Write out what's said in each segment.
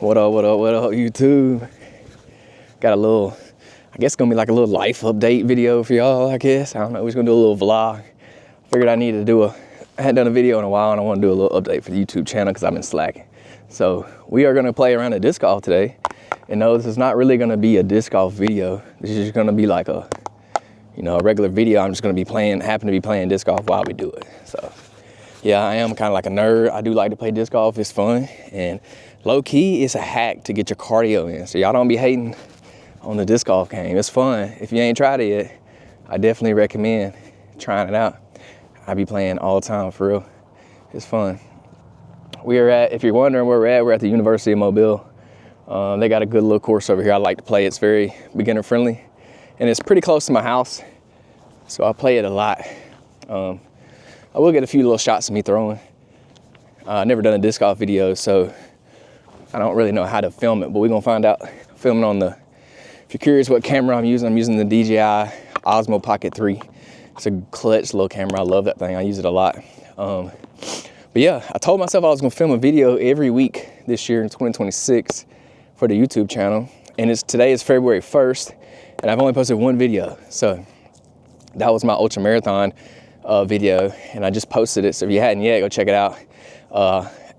What up, YouTube? Got a little, I guess it's gonna be like a little life update video for y'all, I guess. I don't know, we're just gonna do a little vlog. Figured I needed to do I hadn't done a video in a while and I wanna do a little update for the YouTube channel because I've been slacking. So we are gonna play around a disc golf today. And no, this is not really gonna be a disc golf video. This is just gonna be like a, a regular video. I'm just gonna be happen to be playing disc golf while we do it. So yeah, I am kind of like a nerd. I do like to play disc golf, it's fun. And low key, it's a hack to get your cardio in. So y'all don't be hating on the disc golf game. It's fun. If you ain't tried it yet, I definitely recommend trying it out. I be playing all the time, for real. It's fun. If you're wondering where we're at the University of Mobile. They got a good little course over here I like to play. It's very beginner friendly and it's pretty close to my house. So I play it a lot. I will get a few little shots of me throwing. I've never done a disc golf video, so I don't really know how to film it, but we're gonna find out. Filming on if you're curious what camera I'm using the DJI Osmo Pocket 3. It's a clutch little camera. I love that thing. I use it a lot. But yeah, I told myself I was gonna film a video every week this year in 2026 for the YouTube channel. And today is February 1st, and I've only posted one video. So that was my ultra marathon video, and I just posted it. So if you hadn't yet, go check it out.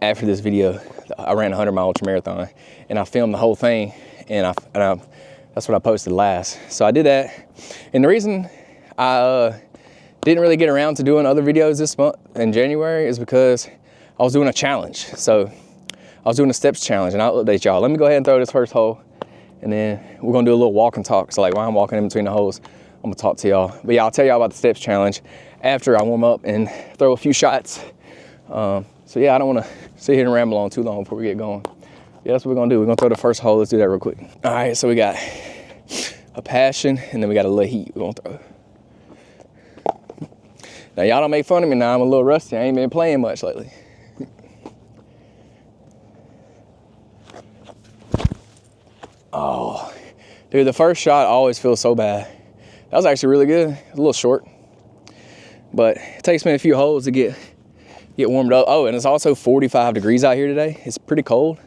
After this video, I ran a 100-mile ultra marathon, and I filmed the whole thing, and that's what I posted last. So I did that, and the reason I didn't really get around to doing other videos this month in January is because I was doing a challenge. So I was doing a steps challenge, and I'll update y'all. Let me go ahead and throw this first hole, and then we're gonna do a little walk and talk. So like while I'm walking in between the holes, I'm gonna talk to y'all. But yeah, I'll tell y'all about the steps challenge after I warm up and throw a few shots. So yeah, I don't wanna sit here and ramble on too long before we get going. Yeah, that's what we're gonna do. We're gonna throw the first hole. Let's do that real quick. All right, so we got a passion, and then we got a little heat we're gonna throw. Now y'all don't make fun of me now. I'm a little rusty. I ain't been playing much lately. Oh, dude, the first shot always feels so bad. That was actually really good. It was a little short, but it takes me a few holes to get warmed up. Oh, and it's also 45 degrees out here today. It's pretty cold,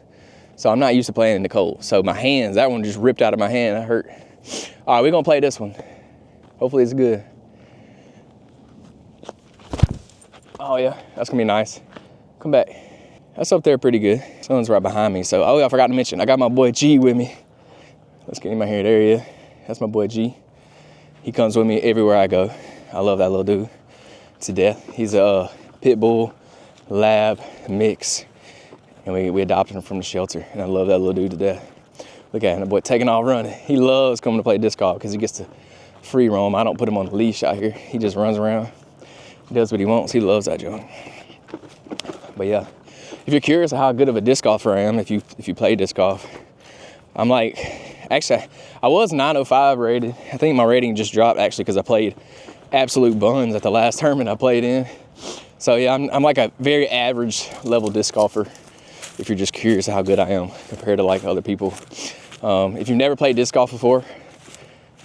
so I'm not used to playing in the cold. So my hands, that one just ripped out of my hand. That hurt. All right, we're gonna play this one. Hopefully it's good. Oh yeah, that's gonna be nice. Come back. That's up there pretty good. Sun's right behind me. So, oh yeah, I forgot to mention, I got my boy G with me. Let's get him out here. There he is. That's my boy G. He comes with me everywhere I go. I love that little dude to death. He's a pit bull lab mix, and we adopted him from the shelter, and I love that little dude to death. Look at him, the boy taking off running. He loves coming to play disc golf because he gets to free roam. I don't put him on the leash out here. He just runs around, does what he wants. He loves that joint. But yeah, if you're curious how good of a disc golfer I am, if you play disc golf, I'm like, actually, I was 905 rated. I think my rating just dropped actually because I played absolute buns at the last tournament I played in. So yeah, I'm like a very average level disc golfer, if you're just curious how good I am compared to like other people. If you've never played disc golf before,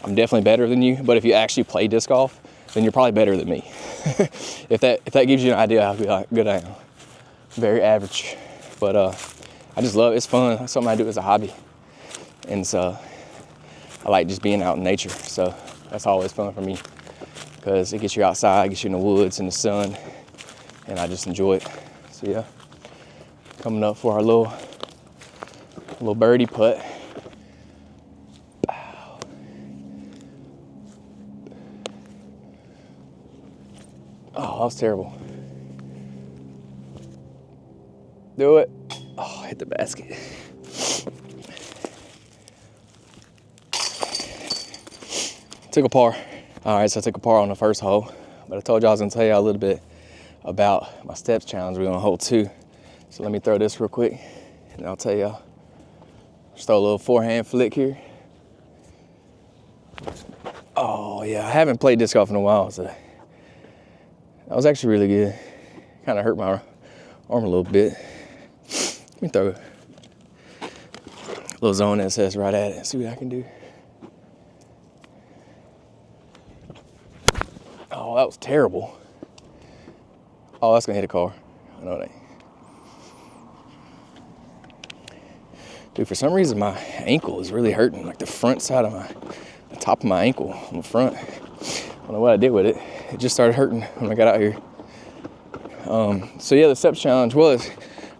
I'm definitely better than you. But if you actually play disc golf, then you're probably better than me. if that gives you an idea how good I am. Very average, but I just love it. It's fun. It's something I do as a hobby, and so I like just being out in nature. So that's always fun for me because it gets you outside, gets you in the woods, in the sun, and I just enjoy it. So yeah, coming up for our little birdie putt. Oh, that was terrible. Do it. Oh, hit the basket. Took a par. All right, so I took a par on the first hole, but I told you I was gonna tell you a little bit about my steps challenge. We're on hole 2. So let me throw this real quick, and I'll tell y'all. Just throw a little forehand flick here. Oh yeah, I haven't played disc golf in a while, so that was actually really good. Kind of hurt my arm a little bit. Let me throw a little zone SS right at it and see what I can do. Oh, that was terrible. Oh, that's gonna hit a car. I know it ain't. Dude, for some reason my ankle is really hurting, like the front side of the top of my ankle on the front. I don't know what I did with it. It just started hurting when I got out here. So yeah, the steps challenge was,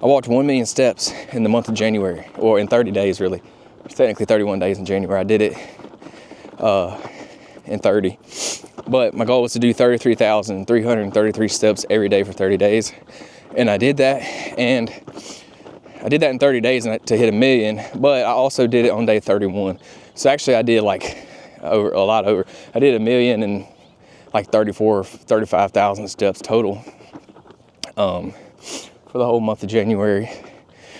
I walked 1 million steps in the month of January, or in 30 days really. It's technically 31 days in January. I did it in 30. But my goal was to do 33,333 steps every day for 30 days. And I did that. And I did that in 30 days to hit 1 million. But I also did it on day 31. So actually I did like a lot over. I did 1 million and like 35,000 steps total for the whole month of January.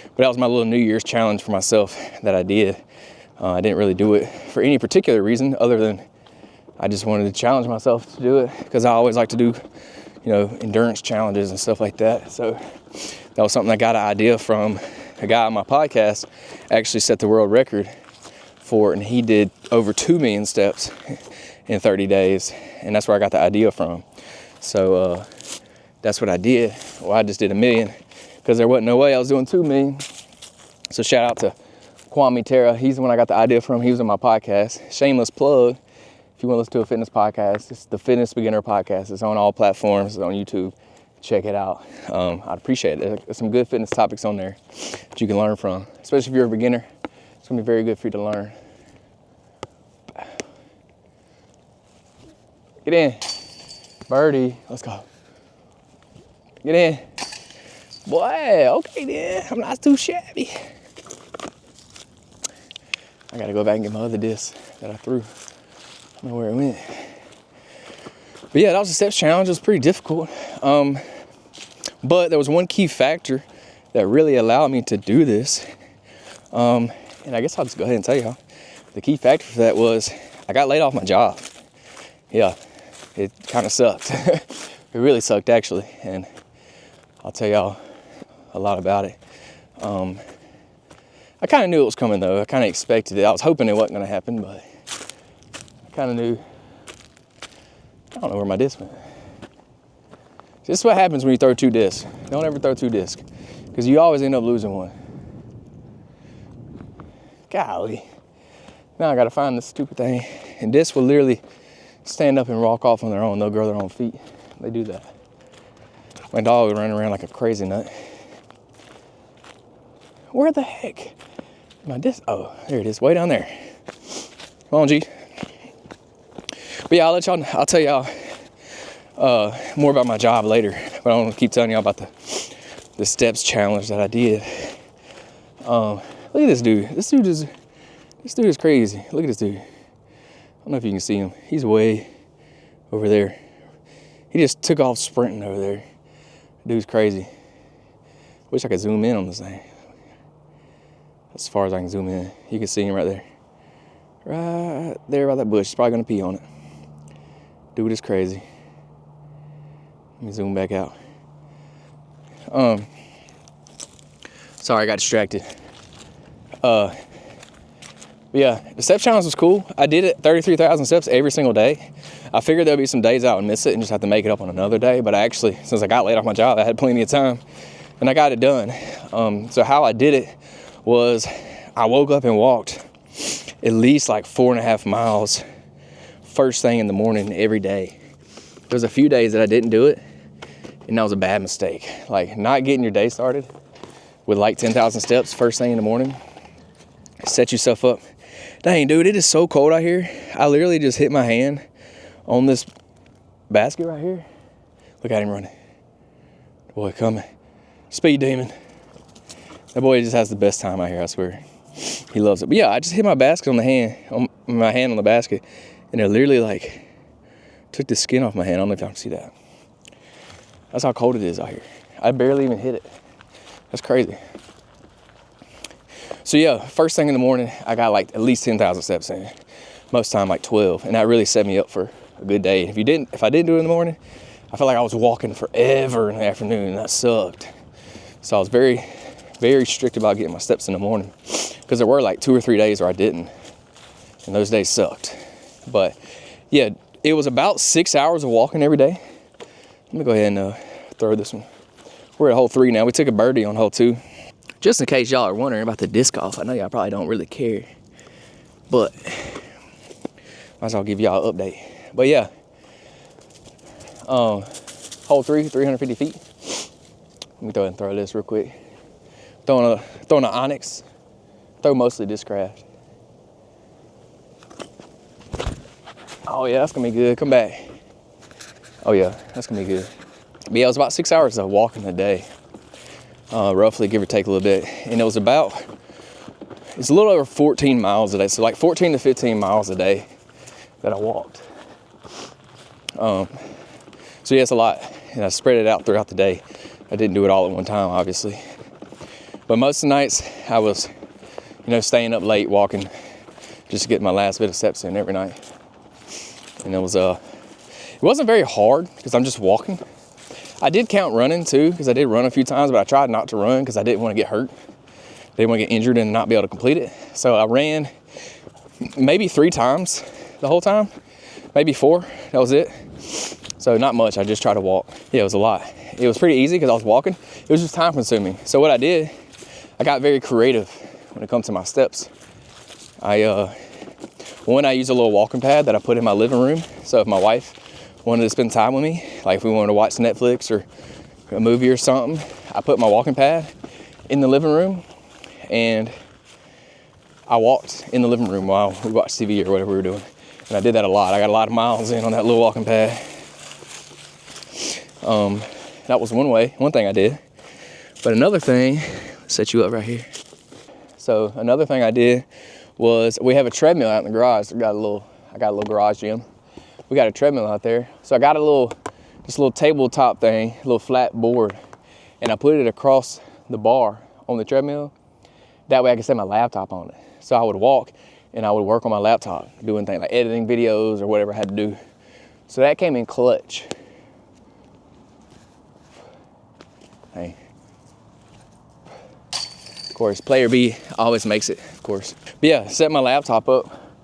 But that was my little New Year's challenge for myself that I did. I didn't really do it for any particular reason other than I just wanted to challenge myself to do it, because I always like to do, endurance challenges and stuff like that. So that was something I got an idea from a guy on my podcast, actually set the world record for it, and he did over 2 million steps in 30 days, and that's where I got the idea from. So that's what I did. Well, I just did 1 million because there wasn't no way I was doing 2 million. So shout out to Kwame Terra. He's the one I got the idea from. He was on my podcast. Shameless plug. If you want to listen to a fitness podcast, it's the Fitness Beginner Podcast. It's on all platforms. It's on YouTube. Check it out. I'd appreciate it. There's some good fitness topics on there that you can learn from. Especially if you're a beginner. It's going to be very good for you to learn. Get in. Birdie. Let's go. Get in. Boy, okay then. I'm not too shabby. I got to go back and get my other disc that I threw. I don't know where it went. But yeah, that was the steps challenge. It was pretty difficult. But there was one key factor that really allowed me to do this. And I guess I'll just go ahead and tell y'all. The key factor for that was I got laid off my job. Yeah, it kind of sucked. It really sucked actually. And I'll tell y'all a lot about it. I kind of knew it was coming though. I kind of expected it. I was hoping it wasn't going to happen, but I kind of knew. I don't know where my disc went. This is what happens when you throw 2 discs. Don't ever throw 2 discs, because you always end up losing one. Golly. Now I got to find this stupid thing. And discs will literally stand up and walk off on their own. They'll grow their own feet. They do that. My dog was running around like a crazy nut. Where the heck? My disc? Oh, there it is. Way down there. Come on, G. But yeah, I'll tell y'all more about my job later. But I don't want to keep telling y'all about the steps challenge that I did. Look at this dude. This dude is crazy. Look at this dude. I don't know if you can see him. He's way over there. He just took off sprinting over there. Dude's crazy. Wish I could zoom in on this thing. As far as I can zoom in. You can see him right there. Right there by that bush. He's probably going to pee on it. Dude is crazy. Let me zoom back out. Sorry, I got distracted. But yeah, the step challenge was cool. I did it 33,000 steps every single day. I figured there'll be some days I would miss it and just have to make it up on another day. But actually, since I got laid off my job, I had plenty of time and I got it done. So how I did it was I woke up and walked at least like 4.5 miles first thing in the morning every day. There was a few days that I didn't do it, and that was a bad mistake. Like not getting your day started with like 10,000 steps first thing in the morning. Set yourself up. Dang, dude, it is so cold out here. I literally just hit my hand on this basket right here. Look at him running. Boy, coming. Speed demon. That boy just has the best time out here, I swear. He loves it. But yeah, I just hit my basket on my hand on the basket, and it literally like took the skin off my hand. I don't know if y'all can see that. That's how cold it is out here. I barely even hit it. That's crazy. So yeah, first thing in the morning, I got like at least 10,000 steps in. Most time like 12, and that really set me up for a good day. If I didn't do it in the morning, I felt like I was walking forever in the afternoon, and that sucked. So I was very, very strict about getting my steps in the morning, because there were like 2 or 3 days where I didn't, and those days sucked. But yeah, it was about 6 hours of walking every day. Let me go ahead and throw this one. We're at hole 3 now. We took a birdie on hole 2. Just in case y'all are wondering about the disc golf, I know y'all probably don't really care, but might as well give y'all an update. But yeah, hole 3, 350 feet. Let me go ahead and throw this real quick. Throwing an Onyx. Throw mostly Discraft. Oh yeah, that's gonna be good. Come back. Oh yeah, that's gonna be good. But yeah, it was about 6 hours of walking a day, roughly, give or take a little bit. And it's a little over 14 miles a day. So like 14 to 15 miles a day that I walked. So yeah, it's a lot. And I spread it out throughout the day. I didn't do it all at one time, obviously. But most of the nights I was, staying up late walking just to get my last bit of steps in every night. And it wasn't very hard because I'm just walking. I did count running too, because I did run a few times, but I tried not to run because I didn't want to get hurt. Didn't want to get injured and not be able to complete it. So I ran maybe 3 times the whole time, maybe 4, that was it. So not much, I just tried to walk. Yeah, it was a lot. It was pretty easy because I was walking. It was just time consuming. So what I did, I got very creative when it comes to my steps. I used a little walking pad that I put in my living room. So if my wife wanted to spend time with me, like if we wanted to watch Netflix or a movie or something, I put my walking pad in the living room and I walked in the living room while we watched TV or whatever we were doing. And I did that a lot. I got a lot of miles in on that little walking pad. That was one thing I did. But another thing, set you up right here. So another thing I did was, we have a treadmill out in the garage. I got a little garage gym. We got a treadmill out there. So I got this little tabletop thing, a little flat board, and I put it across the bar on the treadmill. That way I could set my laptop on it. So I would walk and I would work on my laptop, doing things like editing videos or whatever I had to do. So that came in clutch. Hey. Of course, player B always makes it, of course. But yeah, set my laptop up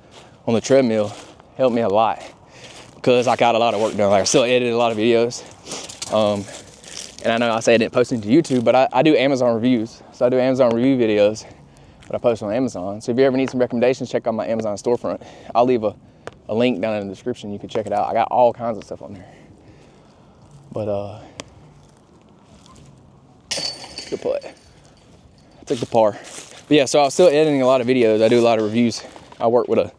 on the treadmill helped me a lot because I got a lot of work done. Like I still edited a lot of videos. And I know I say I didn't post into YouTube, but I do Amazon reviews. So I do Amazon review videos that I post on Amazon. So if you ever need some recommendations, check out my Amazon storefront. I'll leave a link down in the description. You can check it out. I got all kinds of stuff on there. But good putt. I took the par. But yeah, so I was still editing a lot of videos. I do a lot of reviews. I work with a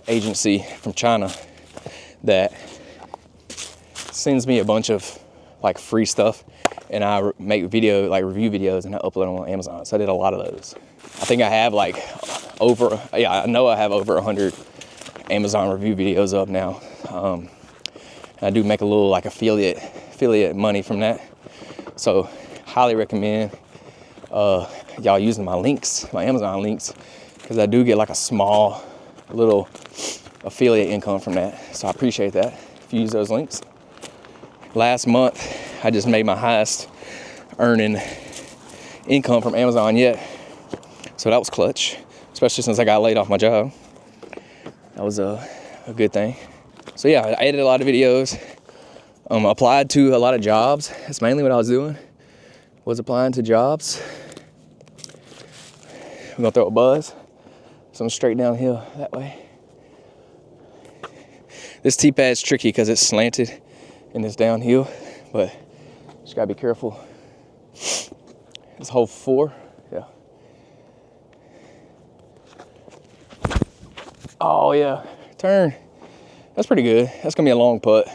agency from China that sends me a bunch of like free stuff, and I make review videos and I upload them on Amazon. So I did a lot of those. I think I have I know I have over 100 Amazon review videos up now. I do make a little like affiliate money from that. So highly recommend y'all using my links, my Amazon links, because I do get like a small little affiliate income from that. So I appreciate that if you use those links. Last month, I just made my highest earning income from Amazon yet. So that was clutch, especially since I got laid off my job. That was a good thing. So yeah, I edited a lot of videos, applied to a lot of jobs. That's mainly what I was doing, was applying to jobs. We're gonna throw a buzz. So I'm straight downhill that way. This T-pad's tricky because it's slanted and it's downhill, but just gotta be careful. It's hole 4, yeah. Oh yeah, turn. That's pretty good. That's gonna be a long putt.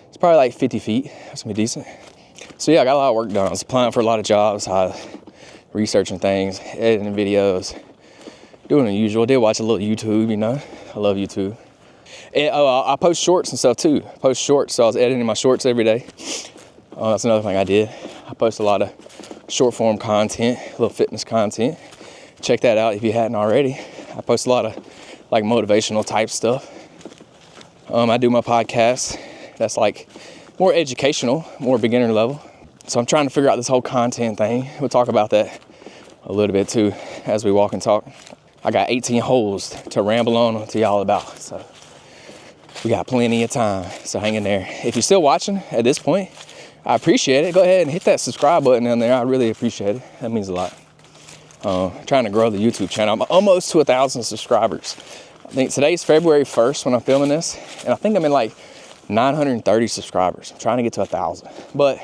It's probably like 50 feet. That's gonna be decent. So yeah, I got a lot of work done. I was applying for a lot of jobs, researching things, editing videos, doing the usual. I did watch a little YouTube, I love YouTube. And I post shorts and stuff too. So I was editing my shorts every day. That's another thing I did. I post a lot of short form content, a little fitness content. Check that out if you hadn't already. I post a lot of like motivational type stuff. I do my podcast. That's like more educational, more beginner level. So I'm trying to figure out this whole content thing. We'll talk about that a little bit too as we walk and talk. I got 18 holes to ramble on to y'all about. So we got plenty of time. So hang in there. If you're still watching at this point, I appreciate it. Go ahead and hit that subscribe button down there. I really appreciate it. That means a lot. Trying to grow the YouTube channel. I'm almost to 1,000 subscribers. I think today's February 1st when I'm filming this, and I think I'm in like 930 subscribers. I'm trying to get to 1,000, but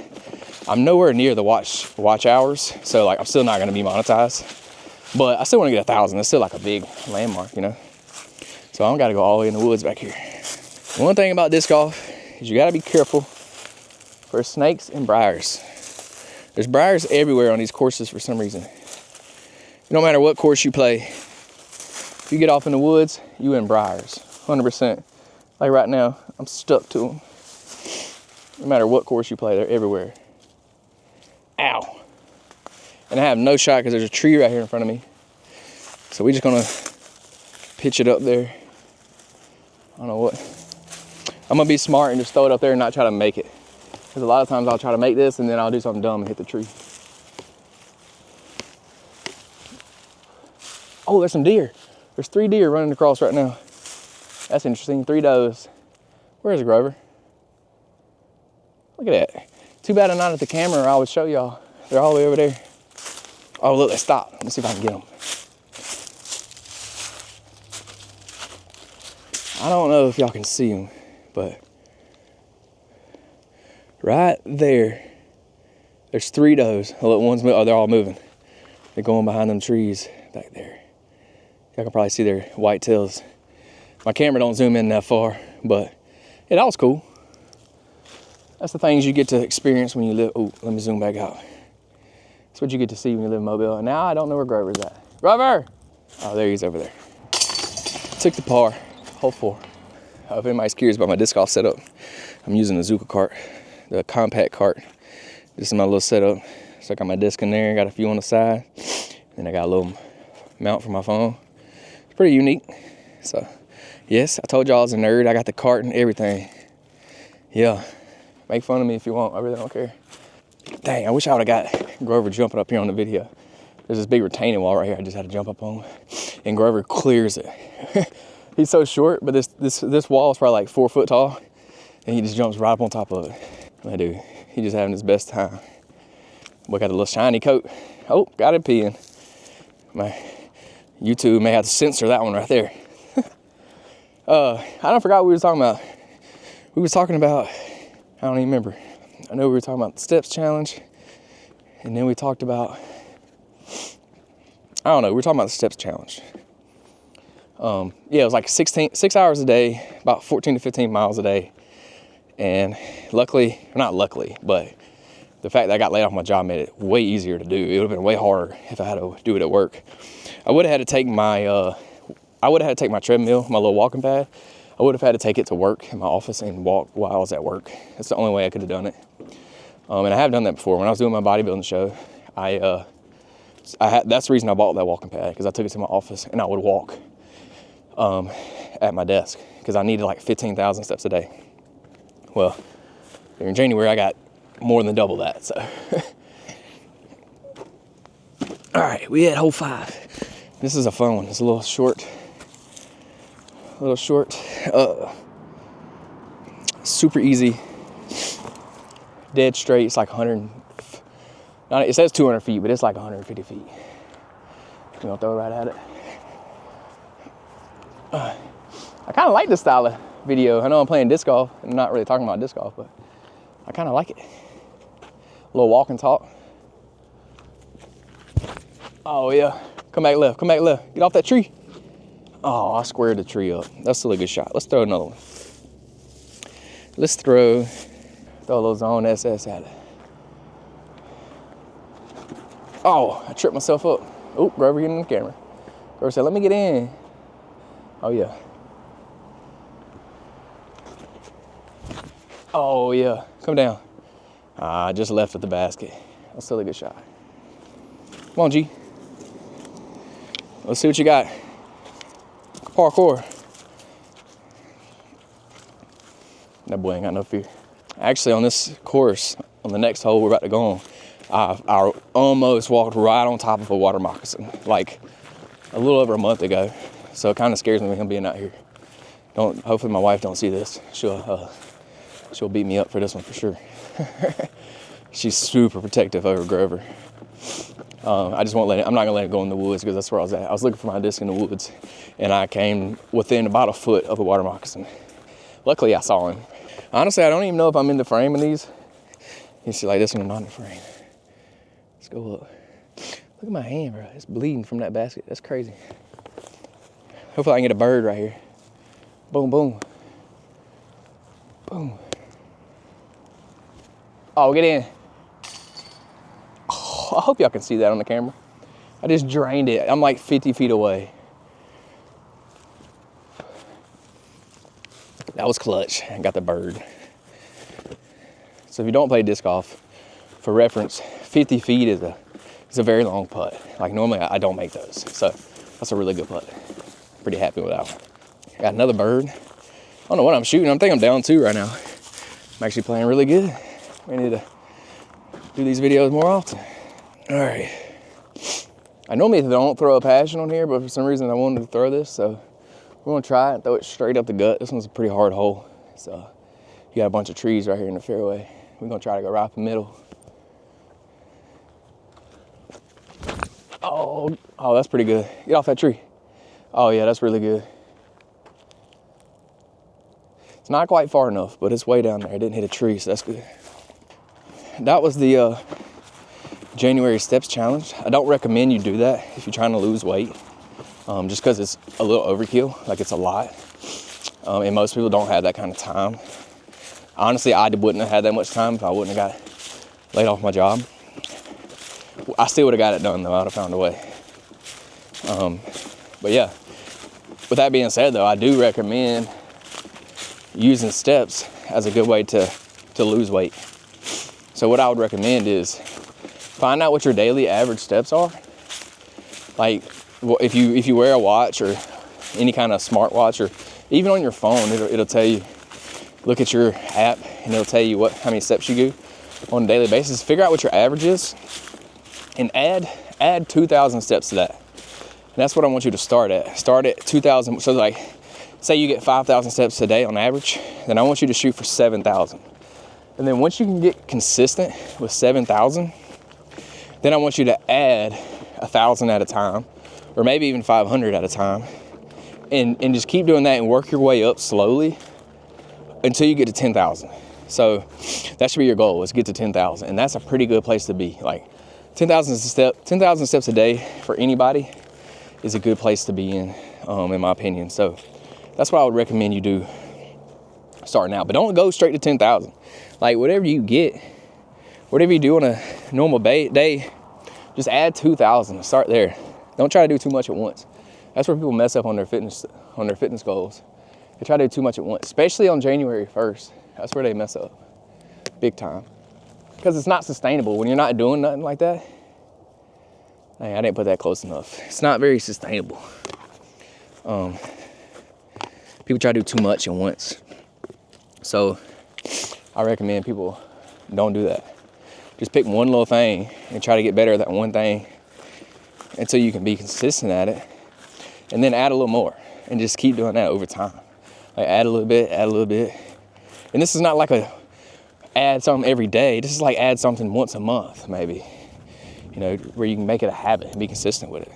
I'm nowhere near the watch hours, so like I'm still not gonna be monetized. But I still want to get 1,000. It's still like a big landmark, you know. So I don't got to go all the way in the woods back here. One thing about disc golf is you got to be careful for snakes and briars. There's briars everywhere on these courses for some reason. No matter what course you play, if you get off in the woods, you in briars, 100%. Like right now, I'm stuck to them. No matter what course you play, they're everywhere. Ow. And I have no shot because there's a tree right here in front of me. So we're just gonna pitch it up there. I don't know what. I'm gonna be smart and just throw it up there and not try to make it. Because a lot of times I'll try to make this and then I'll do something dumb and hit the tree. Oh, there's some deer. There's 3 deer running across right now. That's interesting, 3 does. Where's Grover? Look at that. Too bad I'm not at the camera or I would show y'all. They're all the way over there. Oh, look, they stopped. Let me see if I can get them. I don't know if y'all can see them, but right there, there's 3 does. Oh, look, one's moving. Oh, they're all moving. They're going behind them trees back there. Y'all can probably see their white tails. My camera don't zoom in that far, but yeah, that was cool. That's the things you get to experience when you live. Oh, let me zoom back out. That's what you get to see when you live in Mobile. And now I don't know where Grover's at. Grover! Oh, there he is over there. Took the par, hole 4. If anybody's curious about my disc golf setup, I'm using the Zuka cart, the compact cart. This is my little setup. So I got my disc in there, got a few on the side, and I got a little mount for my phone. It's pretty unique. So, yes, I told y'all I was a nerd. I got the cart and everything. Yeah, make fun of me if you want. I really don't care. Dang, I wish I would have got Grover jumping up here on the video. There's this big retaining wall right here I just had to jump up on. And Grover clears it. He's so short, but this wall is probably like 4 foot tall. And he just jumps right up on top of it. That dude, he's just having his best time. Boy got a little shiny coat. Oh, got it peeing. My YouTube may have to censor that one right there. I don't forgot what we were talking about. We was talking about, I don't even remember. I know we were talking about the steps challenge. And then we talked about, I don't know, we were talking about the steps challenge. Yeah, it was like 6 hours a day, about 14 to 15 miles a day. And luckily, not luckily, but the fact that I got laid off my job made it way easier to do. It would have been way harder if I had to do it at work. I would have had to take my, treadmill, my little walking pad. I would have had to take it to work in my office and walk while I was at work. That's the only way I could have done it. And I have done that before. When I was doing my bodybuilding show, that's the reason I bought that walking pad, because I took it to my office and I would walk at my desk because I needed like 15,000 steps a day. Well, in January, I got more than double that, so. All right, we at hole 5. This is a fun one. It's a little short, super easy, dead straight. It's like 100, it says 200 feet, but it's like 150 feet. You gonna throw it right at it? I kind of like this style of video. I know I'm playing disc golf. I'm not really talking about disc golf, but I kind of like it. A little walk and talk. Oh yeah, come back left, Get off that tree. Oh, I squared the tree up. That's still a good shot. Let's throw another one. Let's throw a little zone SS at it. Oh, I tripped myself up. Oh, Grover getting in the camera. Grover said, let me get in. Oh yeah. Oh yeah, come down. I just left with the basket. That's still a good shot. Come on, G. Let's see what you got. Parkour. That boy ain't got no fear. Actually, on this course, on the next hole we're about to go on, I almost walked right on top of a water moccasin, like a little over a month ago. So it kind of scares me him being out here. Hopefully my wife don't see this. She'll beat me up for this one for sure. She's super protective over Grover. I just won't let it, I'm not gonna let it go in the woods because that's where I was at. I was looking for my disc in the woods and I came within about a foot of a water moccasin. Luckily I saw him. Honestly, I don't even know if I'm in the frame of these. You see like this one, I'm not in the frame. Let's go up. Look at my hand, bro. It's bleeding from that basket. That's crazy. Hopefully I can get a bird right here. Boom, boom. Boom. Oh, get in. Oh, I hope y'all can see that on the camera. I just drained it. I'm like 50 feet away. That was clutch. I got the bird. So if you don't play disc golf, for reference, 50 feet is a very long putt. Like normally I don't make those. So that's a really good putt. Pretty happy with that one. Got another bird. I don't know what I'm shooting. I think I'm down 2 right now. I'm actually playing really good. We need to do these videos more often. All right. I normally don't throw a passion on here, but for some reason I wanted to throw this, so we're gonna try it and throw it straight up the gut. This one's a pretty hard hole. So you got a bunch of trees right here in the fairway. We're gonna try to go right up the middle. Oh, that's pretty good. Get off that tree. Oh yeah, that's really good. It's not quite far enough, but it's way down there. It didn't hit a tree, so that's good. That was the January Steps Challenge. I don't recommend you do that if you're trying to lose weight, just because it's a little overkill, like it's a lot. And most people don't have that kind of time. Honestly, I wouldn't have had that much time if I wouldn't have got laid off my job. I still would have got it done though. I'd have found a way. But yeah, with that being said though, I do recommend using steps as a good way to lose weight. So what I would recommend is find out what your daily average steps are. Like if you wear a watch or any kind of smartwatch, or even on your phone, it'll tell you, look at your app and it'll tell you how many steps you do on a daily basis. Figure out what your average is and add 2,000 steps to that. And that's what I want you to start at. Start at 2,000. So like, say you get 5,000 steps a day on average, then I want you to shoot for 7,000. And then once you can get consistent with 7,000, then I want you to add 1,000 at a time, or maybe even 500 at a time. And just keep doing that and work your way up slowly until you get to 10,000. So that should be your goal, is get to 10,000. And that's a pretty good place to be. Like 10,000 steps a day for anybody is a good place to be in my opinion. So that's what I would recommend you do starting out. But don't go straight to 10,000. Like whatever you get, whatever you do on a normal day, just add 2,000. Start there. Don't try to do too much at once. That's where people mess up on their fitness goals. They try to do too much at once, especially on January 1st. That's where they mess up, big time. Because it's not sustainable when you're not doing nothing like that. Hey, I didn't put that close enough. It's not very sustainable. People try to do too much at once. So I recommend people don't do that. Just pick one little thing and try to get better at that one thing until you can be consistent at it. And then add a little more and just keep doing that over time. Like add a little bit. And this is not like add something every day. This is like add something once a month, maybe. You know, where you can make it a habit and be consistent with it.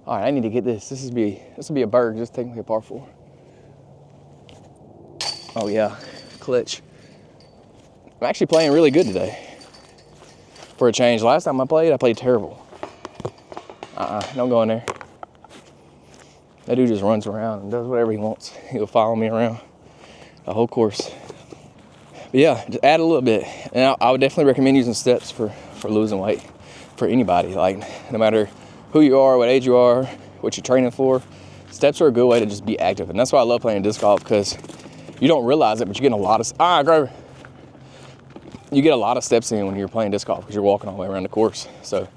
All right, I need to get this. This will be a bird, just technically a par 4. Oh yeah, clutch. I'm actually playing really good today. For a change. Last time I played terrible. Don't go in there. That dude just runs around and does whatever he wants. He'll follow me around the whole course. But yeah, just add a little bit. And I would definitely recommend using steps for losing weight for anybody. Like no matter who you are, what age you are, what you're training for, steps are a good way to just be active. And that's why I love playing disc golf, because you don't realize it, but you're getting a lot of, Grover. You get a lot of steps in when you're playing disc golf because you're walking all the way around the course. So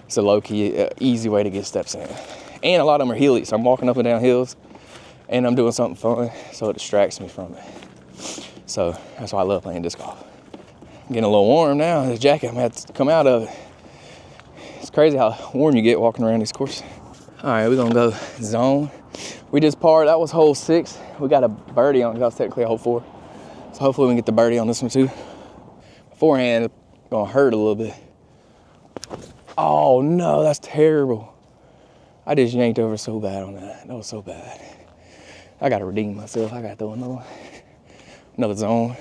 it's a low-key, easy way to get steps in. And a lot of them are hilly, so I'm walking up and down hills and I'm doing something fun, so it distracts me from it. So that's why I love playing disc golf. I'm getting a little warm now. The jacket, I'm gonna have to come out of it. It's crazy how warm you get walking around these courses. All right, we're gonna go zone. We just parred, that was hole 6. We got a birdie on it, that was technically a hole 4. So hopefully we can get the birdie on this one too. Forehand gonna hurt a little bit. Oh no, that's terrible. I just yanked over so bad on that. That was so bad. I gotta redeem myself. I gotta throw another zone.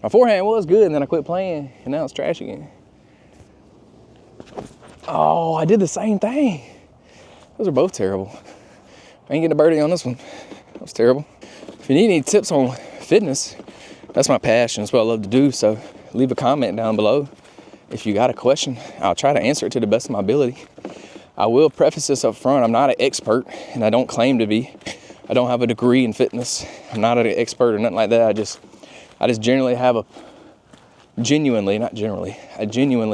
My forehand was good, and then I quit playing, and now it's trash again. Oh, I did the same thing. Those are both terrible. I ain't getting a birdie on this one. That was terrible. If you need any tips on fitness, that's my passion. That's what I love to do. So leave a comment down below. If you got a question, I'll try to answer it to the best of my ability. I will preface this up front. I'm not an expert, and I don't claim to be. I don't have a degree in fitness. I'm not an expert or nothing like that. I just genuinely have a genuinely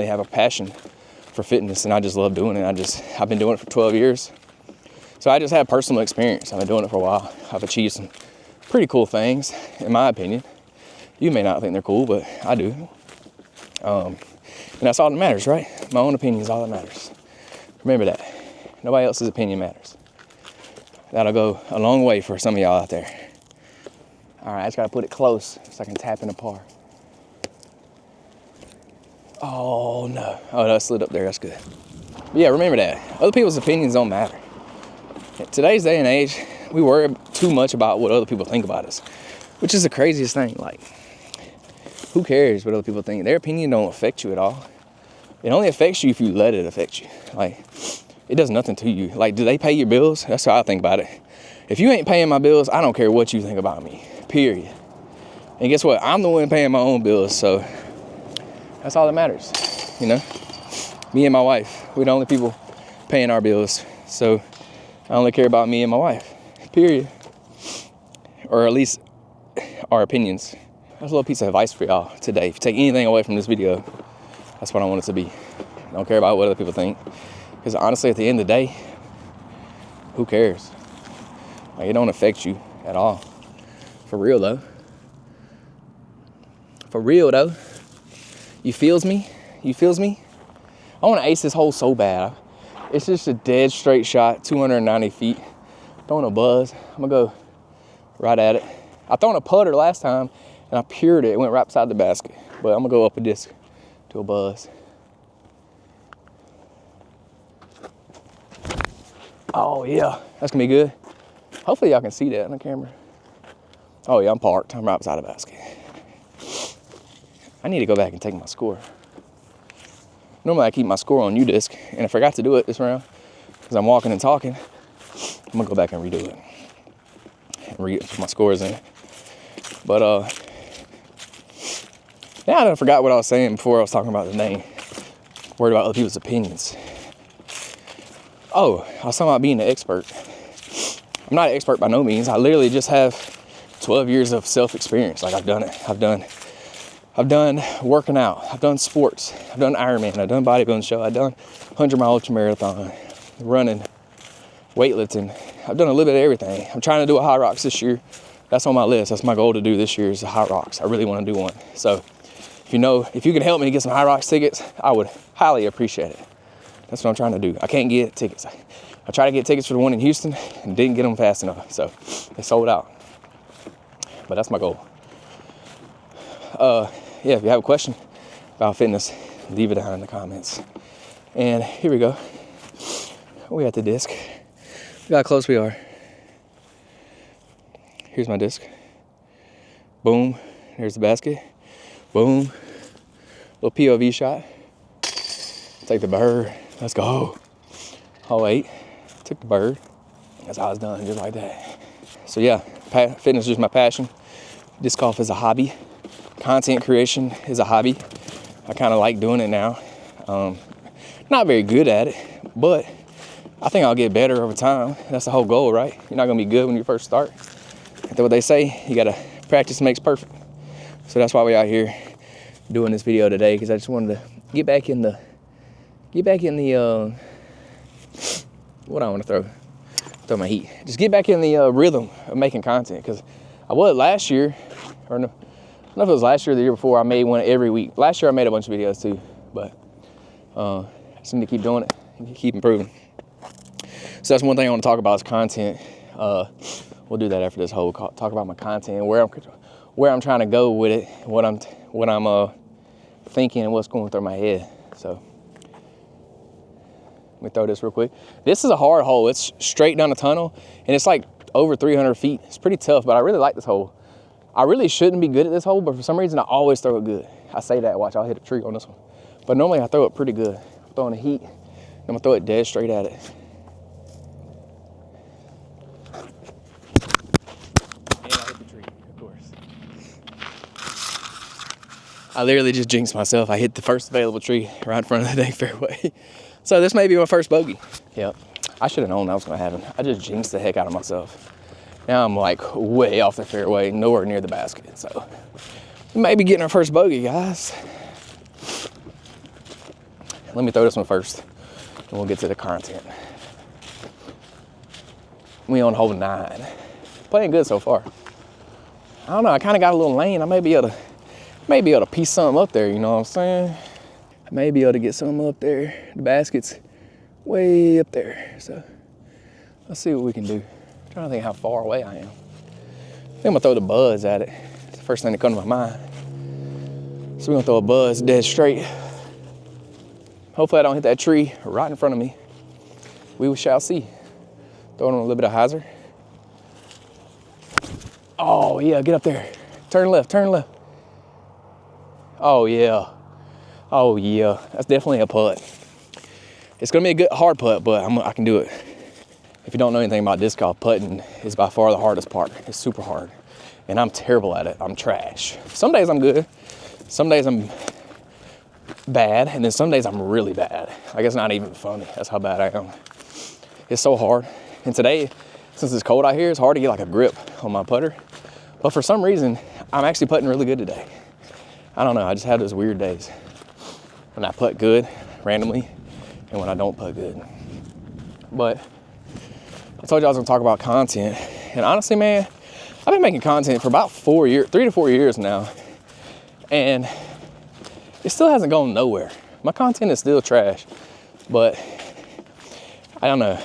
have a passion for fitness, and I just love doing it. I've been doing it for 12 years. So I just have personal experience. I've been doing it for a while. I've achieved some pretty cool things, in my opinion. You may not think they're cool, but I do. And that's all that matters, right? My own opinion is all that matters. Remember that. Nobody else's opinion matters. That'll go a long way for some of y'all out there. All right, I just gotta put it close so I can tap in the par. Oh no. Oh, that slid up there, that's good. But yeah, remember that. Other people's opinions don't matter. In today's day and age, we worry too much about what other people think about us, which is the craziest thing. Like, who cares what other people think? Their opinion don't affect you at all. It only affects you if you let it affect you. Like, it does nothing to you. Like, do they pay your bills? That's how I think about it. If you ain't paying my bills, I don't care what you think about me, period. And guess what? I'm the one paying my own bills, so that's all that matters, you know? Me and my wife, we're the only people paying our bills, so I only care about me and my wife, period. Or at least our opinions. That's a little piece of advice for y'all today. If you take anything away from this video, that's what I want it to be. Don't care about what other people think. Because honestly, at the end of the day, who cares? Like, it don't affect you at all. For real though. For real though. You feels me? You feels me? I want to ace this hole so bad. It's just a dead straight shot, 290 feet. Throwing a buzz. I'm gonna go right at it. I thrown a putter last time and I pured it. It went right beside the basket. But I'm gonna go up a disc to a buzz. Oh yeah, that's gonna be good. Hopefully y'all can see that on the camera. Oh yeah, I'm parked. I'm right beside the basket. I need to go back and take my score. Normally I keep my score on U-disc, and I forgot to do it this round because I'm walking and talking. I'm gonna go back and redo it and put my scores in. But now I forgot what I was saying before I was talking about the name. Worried about other people's opinions. Oh, I was talking about being an expert. I'm not an expert by no means. I literally just have 12 years of self-experience. Like, I've done it. I've done working out. I've done sports. I've done Ironman. I've done bodybuilding show. I've done 100-mile ultra marathon, running, weightlifting. I've done a little bit of everything. I'm trying to do a high rocks this year. That's on my list. That's my goal to do this year is the high rocks. I really want to do one. So if you can help me get some high rocks tickets, I would highly appreciate it. That's what I'm trying to do. I can't get tickets. I tried to get tickets for the one in Houston and didn't get them fast enough. So they sold out. But that's my goal. Yeah, if you have a question about fitness, leave it down in the comments. And here we go. We got the disc. Look how close we are. Here's my disc. Boom. There's the basket. Boom. Little POV shot. Take the bird. Let's go. Hole 8. Took the bird. That's how it's done, just like that. So yeah, fitness is just my passion. Disc golf is a hobby. Content creation is a hobby. I kind of like doing it now. Not very good at it, but I think I'll get better over time. That's the whole goal, right? You're not gonna be good when you first start. That's what they say. You gotta practice makes perfect. So that's why we're out here doing this video today, because I just wanted to get back in the what I want to throw my heat. Just get back in the rhythm of making content, because I was last year, or no, I don't know if it was last year or the year before, I made one every week. Last year I made a bunch of videos too, but I just need to keep doing it and keep improving. So that's one thing I want to talk about is content. We'll do that after this whole talk about my content, where I'm trying to go with it, what what I'm thinking and what's going through my head. So let me throw this real quick. This is a hard hole. It's straight down the tunnel, and it's like over 300 feet. It's pretty tough, but I really like this hole. I really shouldn't be good at this hole, but for some reason I always throw it good. I say that, watch, I'll hit a tree on this one. But normally I throw it pretty good. I'm throwing the heat, I'm gonna throw it dead straight at it. And I hit the tree, of course. I literally just jinxed myself. I hit the first available tree right in front of the dang fairway. So this may be my first bogey. Yep, I should have known that was gonna happen. I just jinxed the heck out of myself. Now I'm like way off the fairway, nowhere near the basket. So we may be getting our first bogey, guys. Let me throw this one first, and we'll get to the content. We on hole 9. Playing good so far. I don't know, I kind of got a little lane. I may be able to piece something up there, you know what I'm saying? I may be able to get something up there. The basket's way up there, so let's see what we can do. I'm trying to think how far away I am. I think I'm gonna throw the buzz at it. It's the first thing that comes to my mind. So we're gonna throw a buzz dead straight. Hopefully I don't hit that tree right in front of me. We shall see. Throwing on a little bit of hyzer. Oh yeah, get up there. Turn left, turn left. Oh yeah. Oh yeah, that's definitely a putt. It's gonna be a good hard putt, but I can do it. If you don't know anything about disc golf, putting is by far the hardest part. It's super hard, and I'm terrible at it. I'm trash. Some days I'm good, some days I'm bad, and then some days I'm really bad. Like it's not even funny. That's how bad I am. It's so hard. And today, since it's cold out here, it's hard to get like a grip on my putter. But for some reason, I'm actually putting really good today. I don't know, I just have those weird days when I putt good randomly and when I don't putt good. But I told you I was gonna talk about content. And honestly, man, I've been making content for about 3 to 4 years now. And it still hasn't gone nowhere. My content is still trash, but I don't know.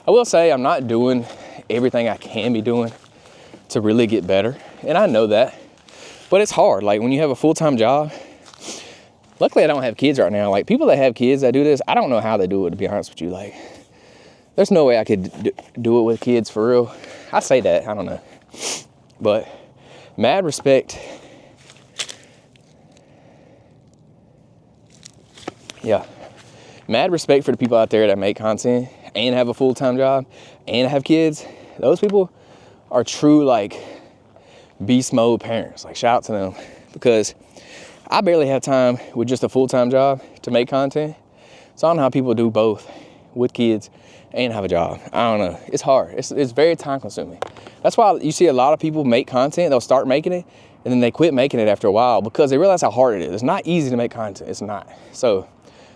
I will say I'm not doing everything I can be doing to really get better. And I know that, but it's hard. Like when you have a full-time job, luckily I don't have kids right now. Like people that have kids that do this, I don't know how they do it, to be honest with you. Like there's no way I could do it with kids for real. I say that, I don't know. But mad respect. Yeah, mad respect for the people out there that make content and have a full-time job and have kids. Those people are true like beast mode parents. Like shout out to them, because I barely have time with just a full-time job to make content. So I don't know how people do both with kids and have a job. I don't know, it's hard. It's very time consuming. That's why you see a lot of people make content, they'll start making it and then they quit making it after a while because they realize how hard it is. It's not easy to make content, it's not. So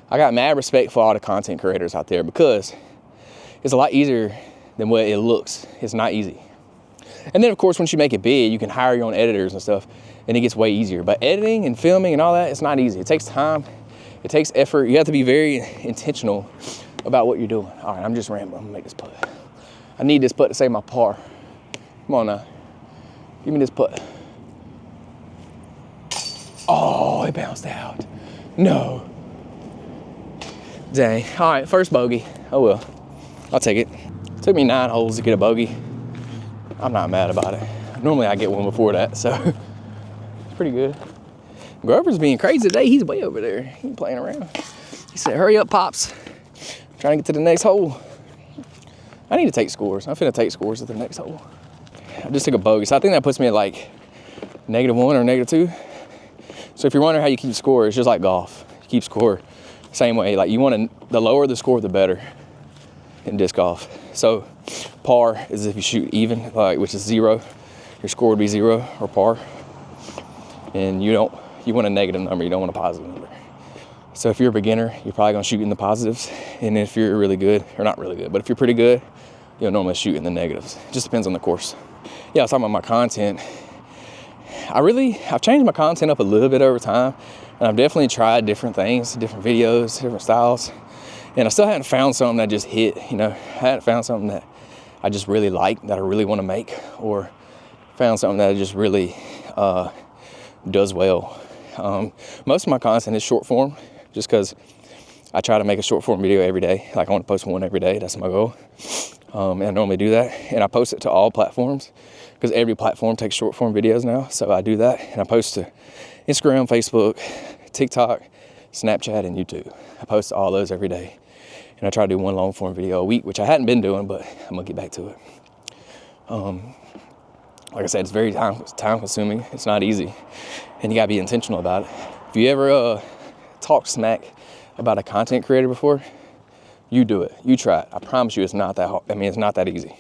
I got mad respect for all the content creators out there, because it's a lot easier than what it looks. It's not easy. And then of course, once you make it big, you can hire your own editors and stuff, and it gets way easier. But editing and filming and all that, it's not easy. It takes time, it takes effort. You have to be very intentional about what you're doing. All right, I'm just rambling, I'm gonna make this putt. I need this putt to save my par. Come on now, give me this putt. Oh, it bounced out. No. Dang, all right, first bogey. Oh well, I'll take it. It took me 9 holes to get a bogey. I'm not mad about it. Normally I get one before that, so it's pretty good. Grover's being crazy today. He's way over there. He ain't playing around. He said, hurry up, Pops. I'm trying to get to the next hole. I need to take scores. I'm finna take scores at the next hole. I just took a bogey, so I think that puts me at like -1 or -2. So if you're wondering how you keep score, it's just like golf. You keep score same way. Like you want to, the lower the score, the better in disc golf. So par is if you shoot even, like which is 0. Your score would be 0 or par. And you want a negative number. You don't want a positive number. So if you're a beginner, you're probably gonna shoot in the positives. And if you're really good, or not really good, but if you're pretty good, you'll normally shoot in the negatives. It just depends on the course. Yeah, I was talking about my content. I've changed my content up a little bit over time, and I've definitely tried different things, different videos, different styles, and I still hadn't found something that just hit, you know. I hadn't found something that I just really like, that I really want to make, or found something that I just really does well. Most of my content is short form, just because I try to make a short form video every day. Like I want to post one every day. That's my goal. And I normally do that. And I post it to all platforms because every platform takes short form videos now. So I do that. And I post to Instagram, Facebook, TikTok, Snapchat, and YouTube. I post all those every day. And I try to do one long form video a week, which I hadn't been doing, but I'm going to get back to it. Like I said, it's very time consuming. It's not easy. And you got to be intentional about it. If you ever talk smack about a content creator before, you do it. You try it. I promise you it's not that hard. I mean, it's not that easy.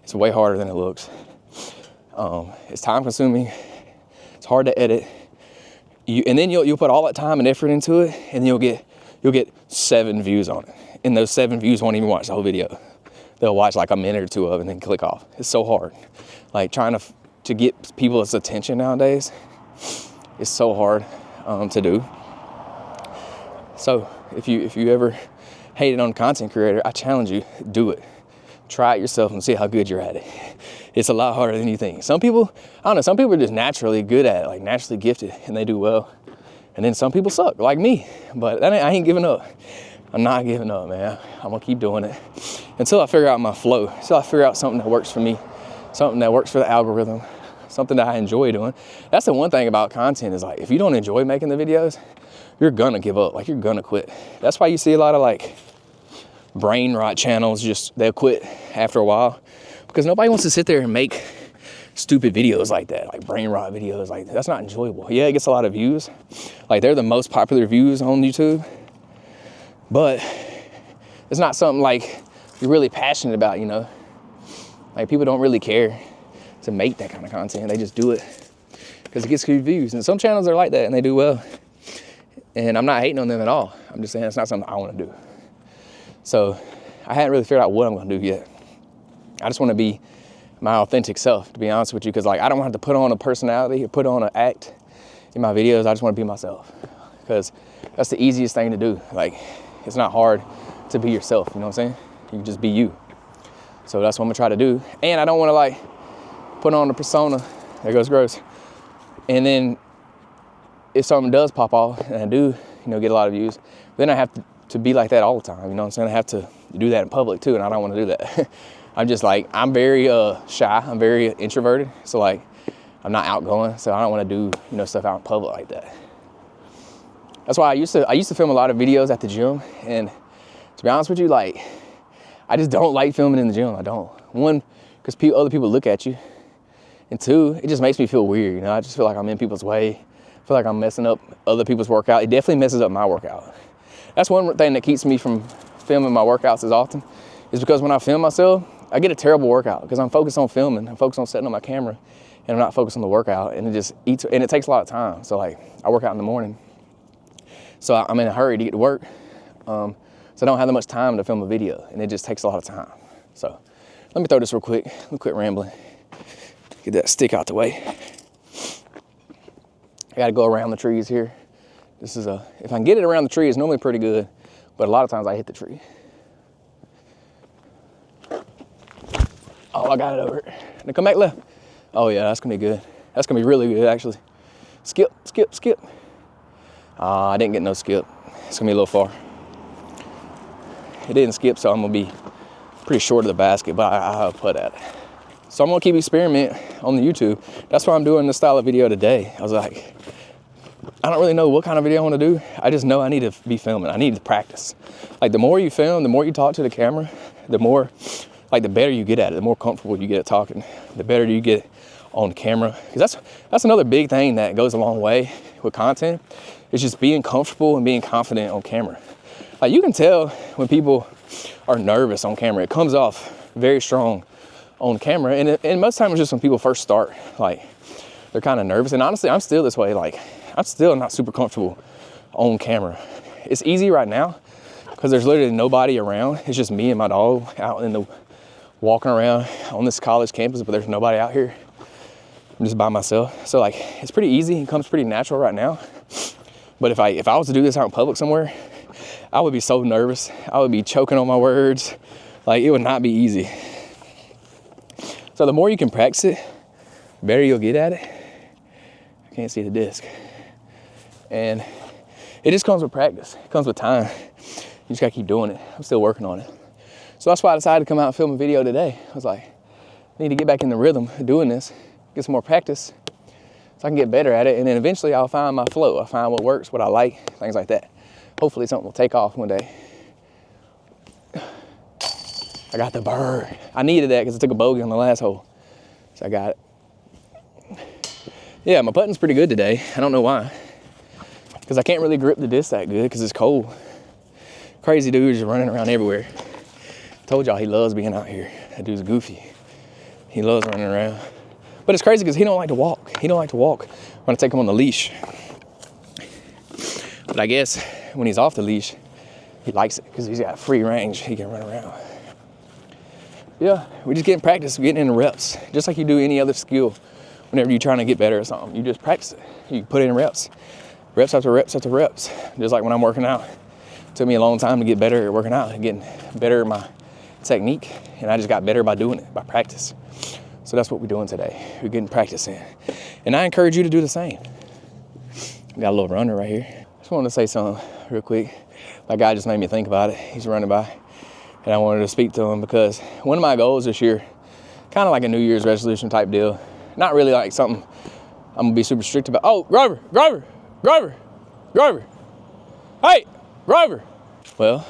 It's way harder than it looks. It's time consuming. It's hard to edit. And then you'll put all that time and effort into it, and you'll get 7 views on it. And those 7 views won't even watch the whole video. They'll watch like a minute or 2 of it and then click off. It's so hard. Like trying to get people's attention nowadays is so hard to do. So if you ever hated on a content creator, I challenge you, do it. Try it yourself and see how good you're at it. It's a lot harder than you think. Some people, I don't know, some people are just naturally good at it, like naturally gifted, and they do well. And then some people suck, like me. But I ain't giving up. I'm not giving up, man. I'm gonna keep doing it until I figure out my flow, until I figure out something that works for me, something that works for the algorithm, something that I enjoy doing. That's the one thing about content is like, if you don't enjoy making the videos, you're gonna give up, like you're gonna quit. That's why you see a lot of like brain rot channels, they'll quit after a while because nobody wants to sit there and make stupid videos like that, like brain rot videos like that. That's not enjoyable. Yeah, it gets a lot of views. Like they're the most popular views on YouTube, but it's not something like you're really passionate about, you know? Like people don't really care to make that kind of content. They just do it because it gets good views. And some channels are like that and they do well. And I'm not hating on them at all. I'm just saying it's not something I want to do. So I hadn't really figured out what I'm going to do yet. I just want to be my authentic self, to be honest with you, because like I don't have to put on a personality or put on an act in my videos. I just want to be myself because that's the easiest thing to do. Like it's not hard to be yourself, you know what I'm saying? You can just be you. So that's what I'm gonna try to do. And I don't want to like put on a persona. There goes gross. And then if something does pop off and I do, get a lot of views, then I have to be like that all the time. You know what I'm saying? I have to do that in public too, and I don't want to do that. I'm just like, I'm very shy. I'm very introverted. So like, I'm not outgoing. So I don't want to do, stuff out in public like that. That's why I used to film a lot of videos at the gym. And to be honest with you, like, I just don't like filming in the gym. I don't. One, because other people look at you. And two, it just makes me feel weird. I just feel like I'm in people's way. I feel like I'm messing up other people's workout. It definitely messes up my workout. That's one thing that keeps me from filming my workouts as often, is because when I film myself, I get a terrible workout because I'm focused on filming. I'm focused on setting up my camera, and I'm not focused on the workout. And it just eats, and it takes a lot of time. So like, I work out in the morning, so I'm in a hurry to get to work. So I don't have that much time to film a video, and it just takes a lot of time. So let me throw this real quick. Let me quit rambling. Get that stick out the way. I got to go around the trees here. This is if I can get it around the tree, it's normally pretty good, but a lot of times I hit the tree. Oh, I got it over. Now come back left. Oh yeah, that's gonna be good. That's gonna be really good, actually. Skip, skip, skip. I didn't get no skip. It's gonna be a little far. It didn't skip, so I'm gonna be pretty short of the basket, but I'll put at it. So I'm gonna keep experimenting on the YouTube. That's why I'm doing this style of video today. I was like, I don't really know what kind of video I want to do. I just know I need to be filming. I need to practice. Like the more you film, the more you talk to the camera, the more, like the better you get at it, the more comfortable you get at talking, the better you get on camera. Because that's another big thing that goes a long way with content. It's just being comfortable and being confident on camera. Like you can tell when people are nervous on camera. It comes off very strong on camera. And most times it's just when people first start, like they're kind of nervous. And honestly, I'm still this way. Like I'm still not super comfortable on camera. It's easy right now because there's literally nobody around. It's just me and my dog out in the walking around on this college campus, but there's nobody out here. I'm just by myself. So like, it's pretty easy. It comes pretty natural right now. But if I was to do this out in public somewhere, I would be so nervous. I would be choking on my words. Like it would not be easy. So the more you can practice it, the better you'll get at it. Can't see the disc. And it just comes with practice. It comes with time. You just gotta keep doing it. I'm still working on it. So that's why I decided to come out and film a video today. I was like, I need to get back in the rhythm of doing this, get some more practice so I can get better at it. And then eventually I'll find my flow. I'll find what works, what I like, things like that. Hopefully something will take off one day. I got the bird. I needed that because I took a bogey on the last hole. So I got it. Yeah, my putting's pretty good today. I don't know why. Because I can't really grip the disc that good because it's cold. Crazy dude just running around everywhere. Told y'all he loves being out here. That dude's goofy. He loves running around. But it's crazy because he don't like to walk. He don't like to walk when I take him on the leash. But I guess when he's off the leash, he likes it because he's got free range. He can run around. Yeah, we just getting practice, getting in the reps. Just like you do any other skill. Whenever you're trying to get better at something, you just practice it. You put in reps. Reps after reps after reps. Just like when I'm working out. It took me a long time to get better at working out and getting better at my technique. And I just got better by doing it, by practice. So that's what we're doing today. We're getting practice in. And I encourage you to do the same. Got a little runner right here. Just wanted to say something real quick. My guy just made me think about it. He's running by. And I wanted to speak to him because one of my goals this year, kind of like a New Year's resolution type deal. Not really like something I'm gonna be super strict about. Oh, Grover. Hey, Grover. Well,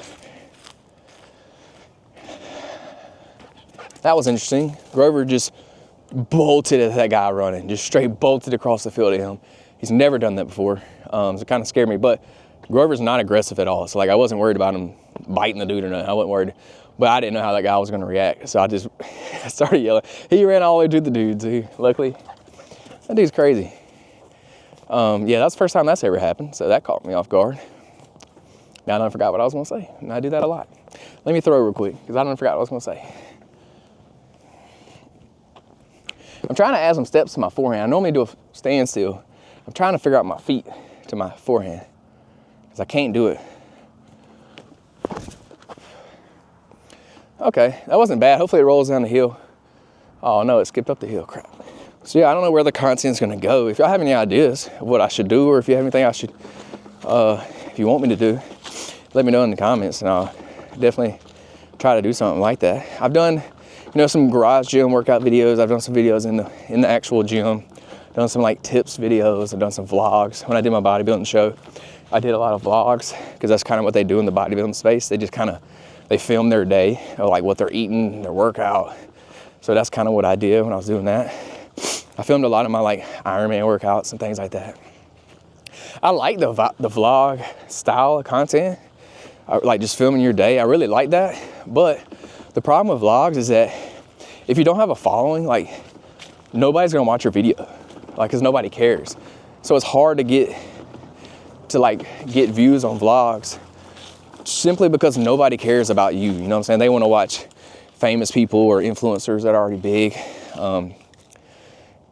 that was interesting. Grover just bolted at that guy running, just straight bolted across the field at him. He's never done that before, so it kind of scared me. But Grover's not aggressive at all, so like I wasn't worried about him biting the dude or nothing. I wasn't worried, but I didn't know how that guy was gonna react, so I just started yelling. He ran all the way to the dude too. Luckily, that dude's crazy. Yeah, that's the first time that's ever happened, so that caught me off guard. Now I done forgot what I was gonna say, and I do that a lot. Let me throw real quick, because I done forgot what I was gonna say. I'm trying to add some steps to my forehand. I normally do a standstill. I'm trying to figure out my feet to my forehand, because I can't do it. Okay, that wasn't bad. Hopefully it rolls down the hill. Oh no, it skipped up the hill, crap. So yeah, I don't know where the content's gonna go. If y'all have any ideas of what I should do, or if you have anything I should, if you want me to do, let me know in the comments, and I'll definitely try to do something like that. I've done, some garage gym workout videos. I've done some videos in the actual gym. Done some like tips videos. I've done some vlogs. When I did my bodybuilding show, I did a lot of vlogs because that's kind of what they do in the bodybuilding space. They just they film their day, or like what they're eating, their workout. So that's kind of what I did when I was doing that. I filmed a lot of my like Ironman workouts and things like that. I like the vlog style of content. Like just filming your day. I really like that. But the problem with vlogs is that if you don't have a following, like nobody's gonna watch your video, like because nobody cares. So it's hard to get views on vlogs simply because nobody cares about you. You know what I'm saying? They want to watch famous people or influencers that are already big.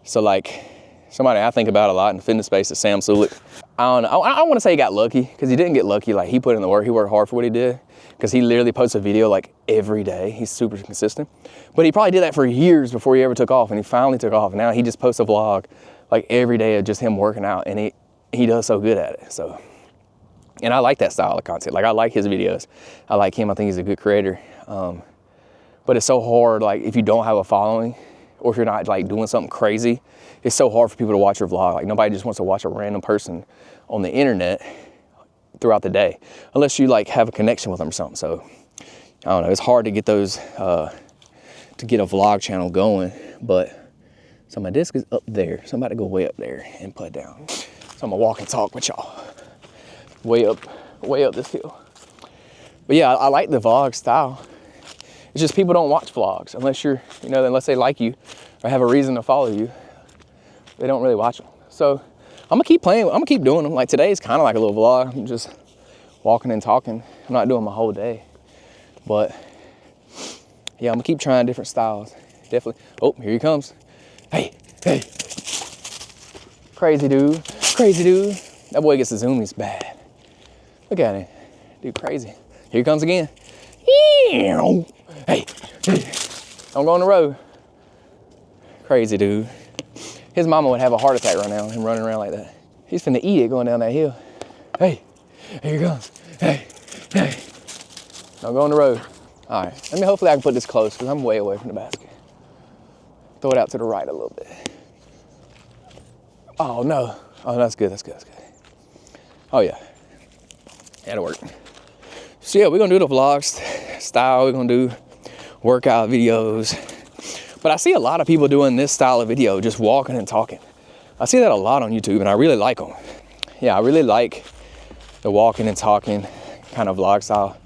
So like somebody I think about a lot in the fitness space is Sam Sulik. I don't know. I don't want to say he got lucky because he didn't get lucky. Like he put in the work. He worked hard for what he did because he literally posts a video like every day. He's super consistent. But he probably did that for years before he ever took off, and he finally took off. Now he just posts a vlog like every day of just him working out, and he does so good at it. So, and I like that style of content. Like I like his videos. I like him. I think he's a good creator. But it's so hard, like if you don't have a following or if you're not like doing something crazy, it's so hard for people to watch your vlog. Like nobody just wants to watch a random person on the internet throughout the day, unless you like have a connection with them or something. So I don't know, it's hard to get those, to get a vlog channel going, but so my disc is up there. So I'm about to go way up there and put down. So I'm gonna walk and talk with y'all way up this hill. But yeah, I like the vlog style. It's just people don't watch vlogs unless unless they like you or have a reason to follow you. They don't really watch them. So I'm gonna keep playing. I'm gonna keep doing them. Like today is kind of like a little vlog. I'm just walking and talking. I'm not doing my whole day, but yeah, I'm gonna keep trying different styles. Definitely. Oh, here he comes. Hey. Crazy dude. That boy gets the zoomies bad. Look at him. Dude, crazy. Here he comes again. Hey. Don't go on the road. Crazy dude. His mama would have a heart attack right now, him running around like that. He's finna eat it going down that hill. Hey, here he comes. Hey, hey. Don't go on the road. All right, hopefully I can put this close because I'm way away from the basket. Throw it out to the right a little bit. Oh no, oh that's good, that's good, that's good. Oh yeah, that'll work. So yeah, we're gonna do the vlog style, we're gonna do workout videos. But I see a lot of people doing this style of video, just walking and talking. I see that a lot on YouTube and I really like them. Yeah, I really like the walking and talking kind of vlog style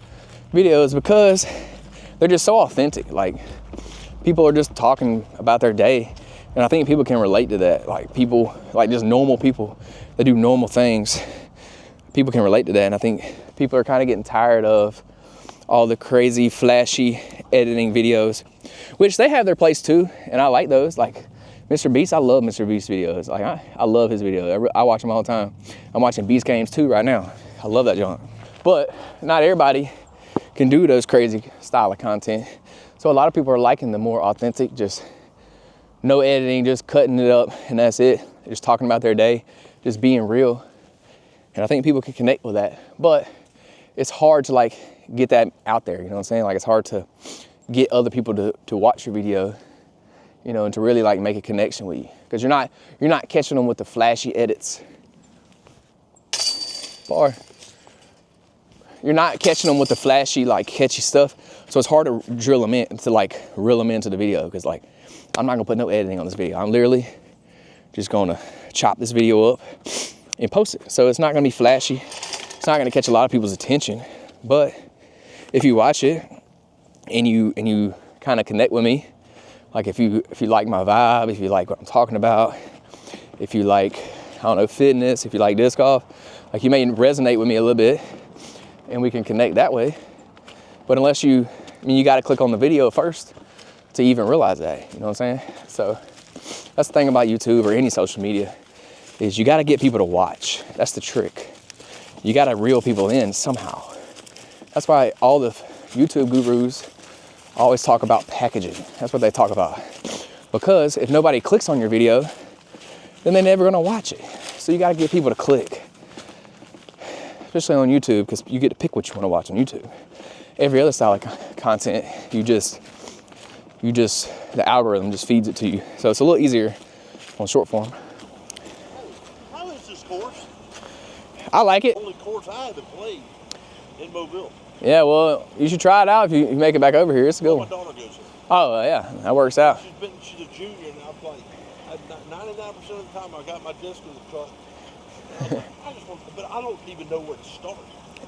videos because they're just so authentic. Like, people are just talking about their day. And I think people can relate to that. Like, people, like just normal people that do normal things, people can relate to that. And I think people are kind of getting tired of all the crazy, flashy editing videos, which they have their place too. And I like those. Like Mr. Beast, I love Mr. Beast videos. Like I love his videos. I watch them all the time. I'm watching Beast Games 2 right now. I love that junk. But not everybody can do those crazy style of content. So a lot of people are liking the more authentic, just no editing, just cutting it up and that's it. Just talking about their day, just being real. And I think people can connect with that. But it's hard to like get that out there, you know what I'm saying? Like, it's hard to get other people to watch your video, you know, and to really like make a connection with you. Because you're not catching them with the flashy edits. Bar. You're not catching them with the flashy, like catchy stuff. So it's hard to drill them in, to like reel them into the video. Because like, I'm not gonna put no editing on this video. I'm literally just gonna chop this video up and post it. So it's not gonna be flashy. It's not gonna catch a lot of people's attention. But if you watch it and you kind of connect with me, like if you like my vibe, if you like what I'm talking about, if you like, I don't know, fitness, if you like disc golf, like you may resonate with me a little bit and we can connect that way. But unless you got to click on the video first to even realize that, you know what I'm saying? So that's the thing about YouTube or any social media, is you got to get people to watch. That's the trick. You got to reel people in somehow. That's why all the YouTube gurus always talk about packaging. That's what they talk about. Because if nobody clicks on your video, then they're never gonna watch it. So you gotta get people to click. Especially on YouTube, because you get to pick what you wanna watch on YouTube. Every other style of content, the algorithm just feeds it to you. So it's a little easier on short form. How is this course? I like it. The only course I haven't played in Mobile. Yeah, well, you should try it out if you make it back over here. It's a good one. My daughter goes here. Oh, yeah, that works out. She's a junior and I play. 99% of the time I got my disc in the truck. But I don't even know where to start.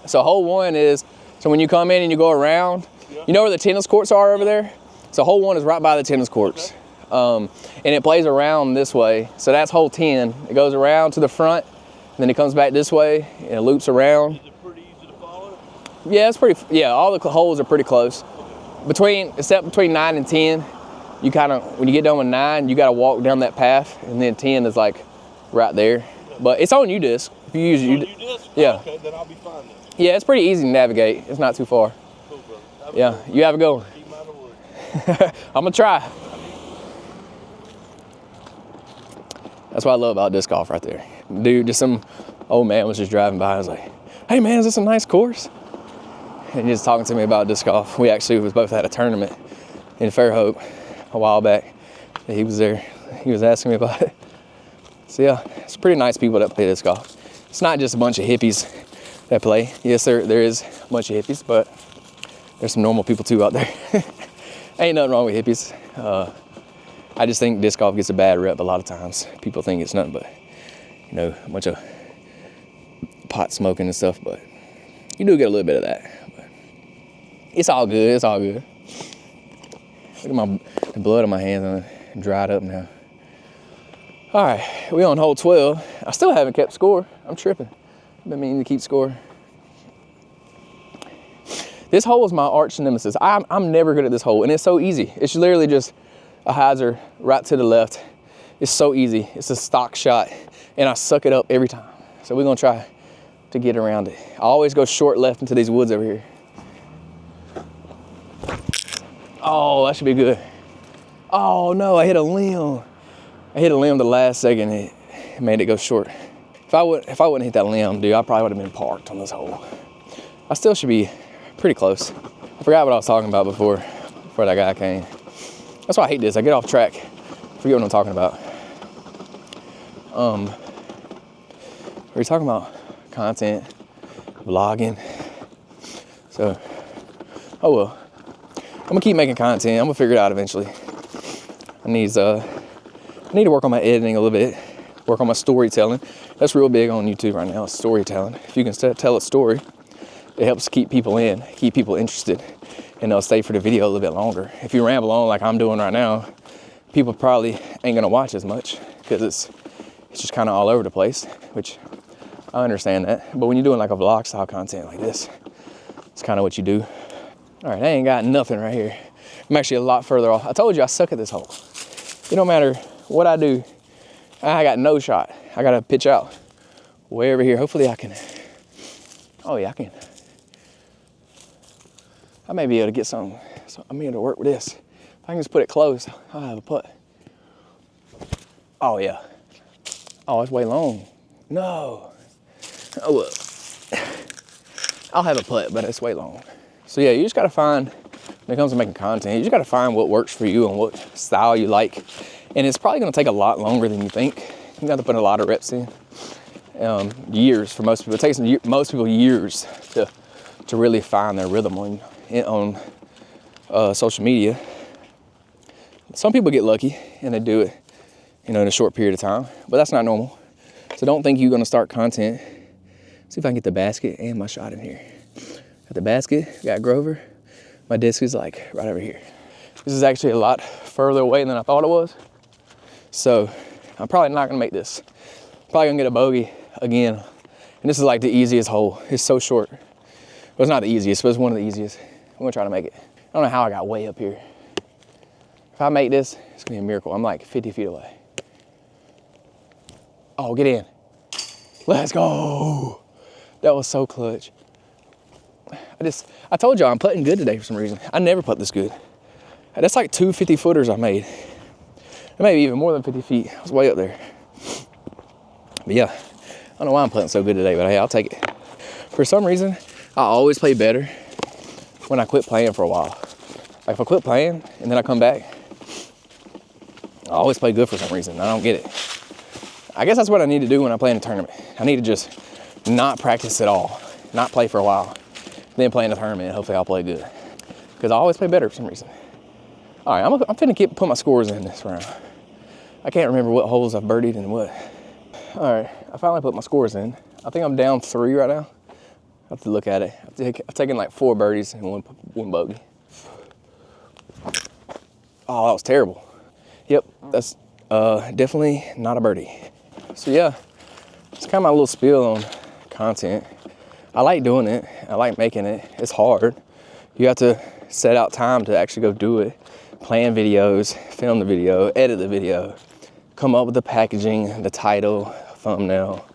So hole one is, so when you come in and you go around, you know where the tennis courts are over there? So hole one is right by the tennis courts. Okay. And it plays around this way. So that's hole 10. It goes around to the front, and then it comes back this way, and it loops around. Is it pretty easy to follow? Yeah, it's pretty, yeah, all the holes are pretty close. Except between 9 and 10, you kind of, when you get done with 9, you got to walk down that path, and then 10 is like right there. But it's on U-Disc. If you use U-Disc? Yeah. Okay, then I'll be fine then. Yeah, it's pretty easy to navigate. It's not too far. Cool, brother. Yeah, you have a good one. Keep mine away. I'm gonna try. That's what I love about disc golf right there. Dude, just some old man was just driving by. I was like, hey man, is this a nice course? And he was talking to me about disc golf. We actually was both at a tournament in Fairhope a while back. He was there. He was asking me about it. So yeah, it's pretty nice people that play disc golf. It's not just a bunch of hippies that play. Yes, there is a bunch of hippies, but there's some normal people too out there. Ain't nothing wrong with hippies. I just think disc golf gets a bad rep a lot of times. People think it's nothing but, you know, a bunch of pot smoking and stuff, but you do get a little bit of that. But it's all good, it's all good. Look at the blood on my hands and dried up now. All right, we on hole 12. I still haven't kept score. I'm tripping. I've been meaning to keep score. This hole is my arch nemesis. I'm never good at this hole, and it's so easy. It's literally just a hyzer right to the left. It's so easy. It's a stock shot, and I suck it up every time. So we're gonna try to get around it. I always go short left into these woods over here. Oh, that should be good. Oh no, I hit a limb. I hit a limb the last second, it made it go short. If I wouldn't hit that limb, dude, I probably would have been parked on this hole. I still should be pretty close. I forgot what I was talking about before that guy came. That's why I hate this. I get off track, forget what I'm talking about. We're talking about content, vlogging. So, oh well. I'm gonna keep making content. I'm gonna figure it out eventually. I need to work on my editing a little bit, work on my storytelling. That's real big on YouTube right now, storytelling. If you can tell a story, it helps keep people interested, and they'll stay for the video a little bit longer. If you ramble on like I'm doing right now, people probably ain't gonna watch as much because it's just kind of all over the place, which I understand that. But when you're doing like a vlog style content like this, it's kind of what you do. All right, I ain't got nothing right here. I'm actually a lot further off. I told you I suck at this hole. It don't matter what I do, I got no shot. I gotta pitch out way over here. Hopefully I can, oh yeah, I can. I may be able to get something. So I'm able to work with this. If I can just put it close, I'll have a putt. Oh yeah. Oh, it's way long. No. Oh well. I'll have a putt, but it's way long. So yeah, you just gotta find, when it comes to making content, you just gotta find what works for you and what style you like. And it's probably gonna take a lot longer than you think. You got to put a lot of reps in. Years for most people. It takes most people years to really find their rhythm on social media. Some people get lucky and they do it, in a short period of time, but that's not normal. So don't think you're gonna start content. See if I can get the basket and my shot in here. Got the basket, got Grover. My disc is like right over here. This is actually a lot further away than I thought it was. So I'm probably not gonna make this. Probably gonna get a bogey again. And this is like the easiest hole. It's so short. Well, it's not the easiest, but it's one of the easiest. I'm gonna try to make it. I don't know how I got way up here. If I make this, it's gonna be a miracle. I'm like 50 feet away. Oh, get in. Let's go. That was so clutch. I told y'all I'm putting good today for some reason. I never putt this good. That's like 2 50-footers I made. Maybe even more than 50 feet. I was way up there. But yeah, I don't know why I'm putting so good today, but hey, I'll take it. For some reason, I always play better when I quit playing for a while. Like if I quit playing and then I come back, I always play good for some reason. I don't get it. I guess that's what I need to do when I play in a tournament. I need to just not practice at all, not play for a while, then play in a tournament, and hopefully I'll play good. Because I always play better for some reason. All right, I'm finna put my scores in this round. I can't remember what holes I've birdied and what. All right, I finally put my scores in. I think I'm down 3 right now. I have to look at it. I've taken like 4 birdies and one bogey. Oh, that was terrible. Yep, that's definitely not a birdie. So yeah, it's kind of my little spiel on content. I like doing it. I like making it. It's hard. You have to set out time to actually go do it. Plan videos, film the video, edit the video, come up with the packaging, the title, thumbnail.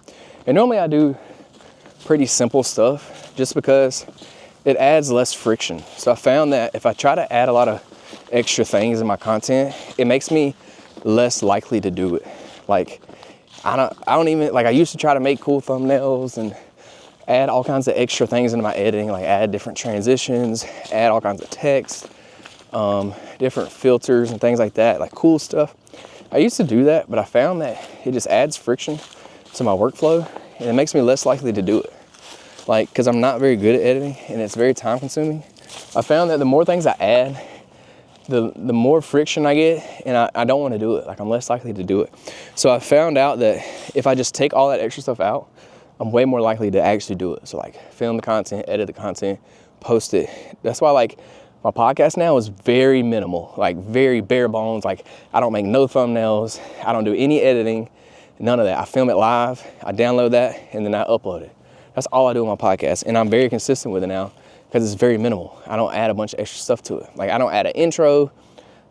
And normally I do pretty simple stuff just because it adds less friction. So I found that if I try to add a lot of extra things in my content, it makes me less likely to do it. Like I don't even, like I used to try to make cool thumbnails and add all kinds of extra things into my editing, like add different transitions, add all kinds of text, different filters and things like that, like cool stuff. I used to do that, but I found that it just adds friction to my workflow and it makes me less likely to do it. Like, because I'm not very good at editing and it's very time consuming. I found that the more things I add, the more friction I get, and I don't want to do it. Like I'm less likely to do it. So I found out that if I just take all that extra stuff out, I'm way more likely to actually do it. So like film the content, edit the content, post it. That's why like my podcast now is very minimal, like very bare bones. Like I don't make no thumbnails. I don't do any editing, none of that. I film it live, I download that, and then I upload it. That's all I do on my podcast. And I'm very consistent with it now because it's very minimal. I don't add a bunch of extra stuff to it. Like I don't add an intro,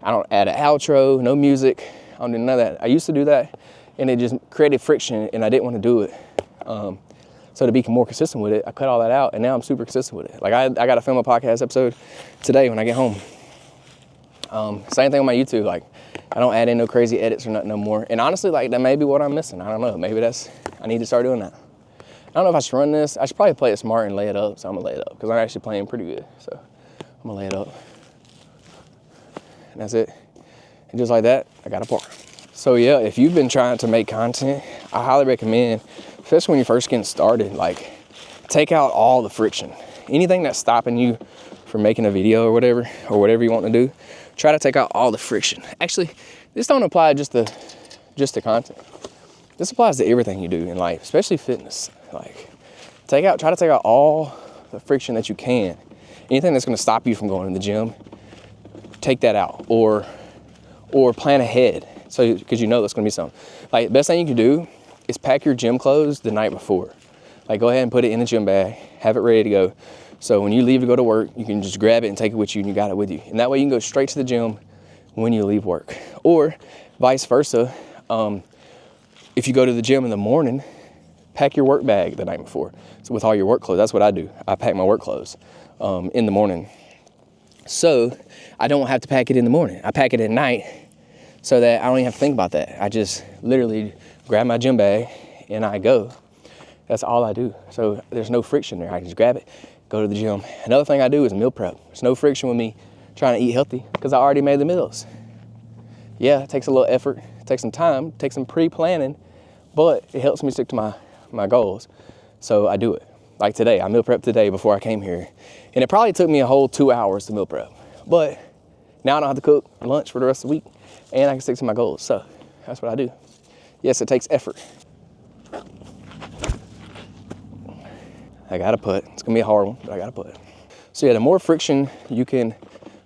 I don't add an outro, no music. I don't do none of that. I used to do that and it just created friction and I didn't want to do it. So to be more consistent with it, I cut all that out and now I'm super consistent with it. Like I got to film a podcast episode today when I get home. Same thing on my YouTube. Like I don't add in no crazy edits or nothing no more. And honestly, like, that may be what I'm missing. I don't know. Maybe I need to start doing that. I don't know if I should run this. I should probably play it smart and lay it up. So I'm gonna lay it up because I'm actually playing pretty good. So I'm gonna lay it up. And that's it. And just like that, I got a par. So yeah, if you've been trying to make content, I highly recommend, especially when you're first getting started, like, take out all the friction. Anything that's stopping you from making a video or whatever you want to do, try to take out all the friction. Actually, this don't apply just to content. This applies to everything you do in life, especially fitness. Like, try to take out all the friction that you can. Anything that's going to stop you from going to the gym, take that out, or plan ahead. So, because you know that's going to be something. Like, the best thing you can do is pack your gym clothes the night before. Like, go ahead and put it in the gym bag, have it ready to go. So when you leave to go to work, you can just grab it and take it with you, and you got it with you. And that way you can go straight to the gym when you leave work. Or vice versa, if you go to the gym in the morning, pack your work bag the night before. So with all your work clothes, that's what I do. I pack my work clothes in the morning. So I don't have to pack it in the morning. I pack it at night so that I don't even have to think about that. I just literally grab my gym bag and I go. That's all I do. So there's no friction there. I can just grab it, go to the gym. Another thing I do is meal prep. There's no friction with me trying to eat healthy because I already made the meals. Yeah, it takes a little effort, it takes some time, it takes some pre-planning, but it helps me stick to my goals. So I do it. Like today, I meal prepped today before I came here. And it probably took me a whole 2 hours to meal prep. But now I don't have to cook lunch for the rest of the week and I can stick to my goals. So that's what I do. Yes, it takes effort. I gotta putt. It's gonna be a hard one, but I gotta putt. So yeah, the more friction you can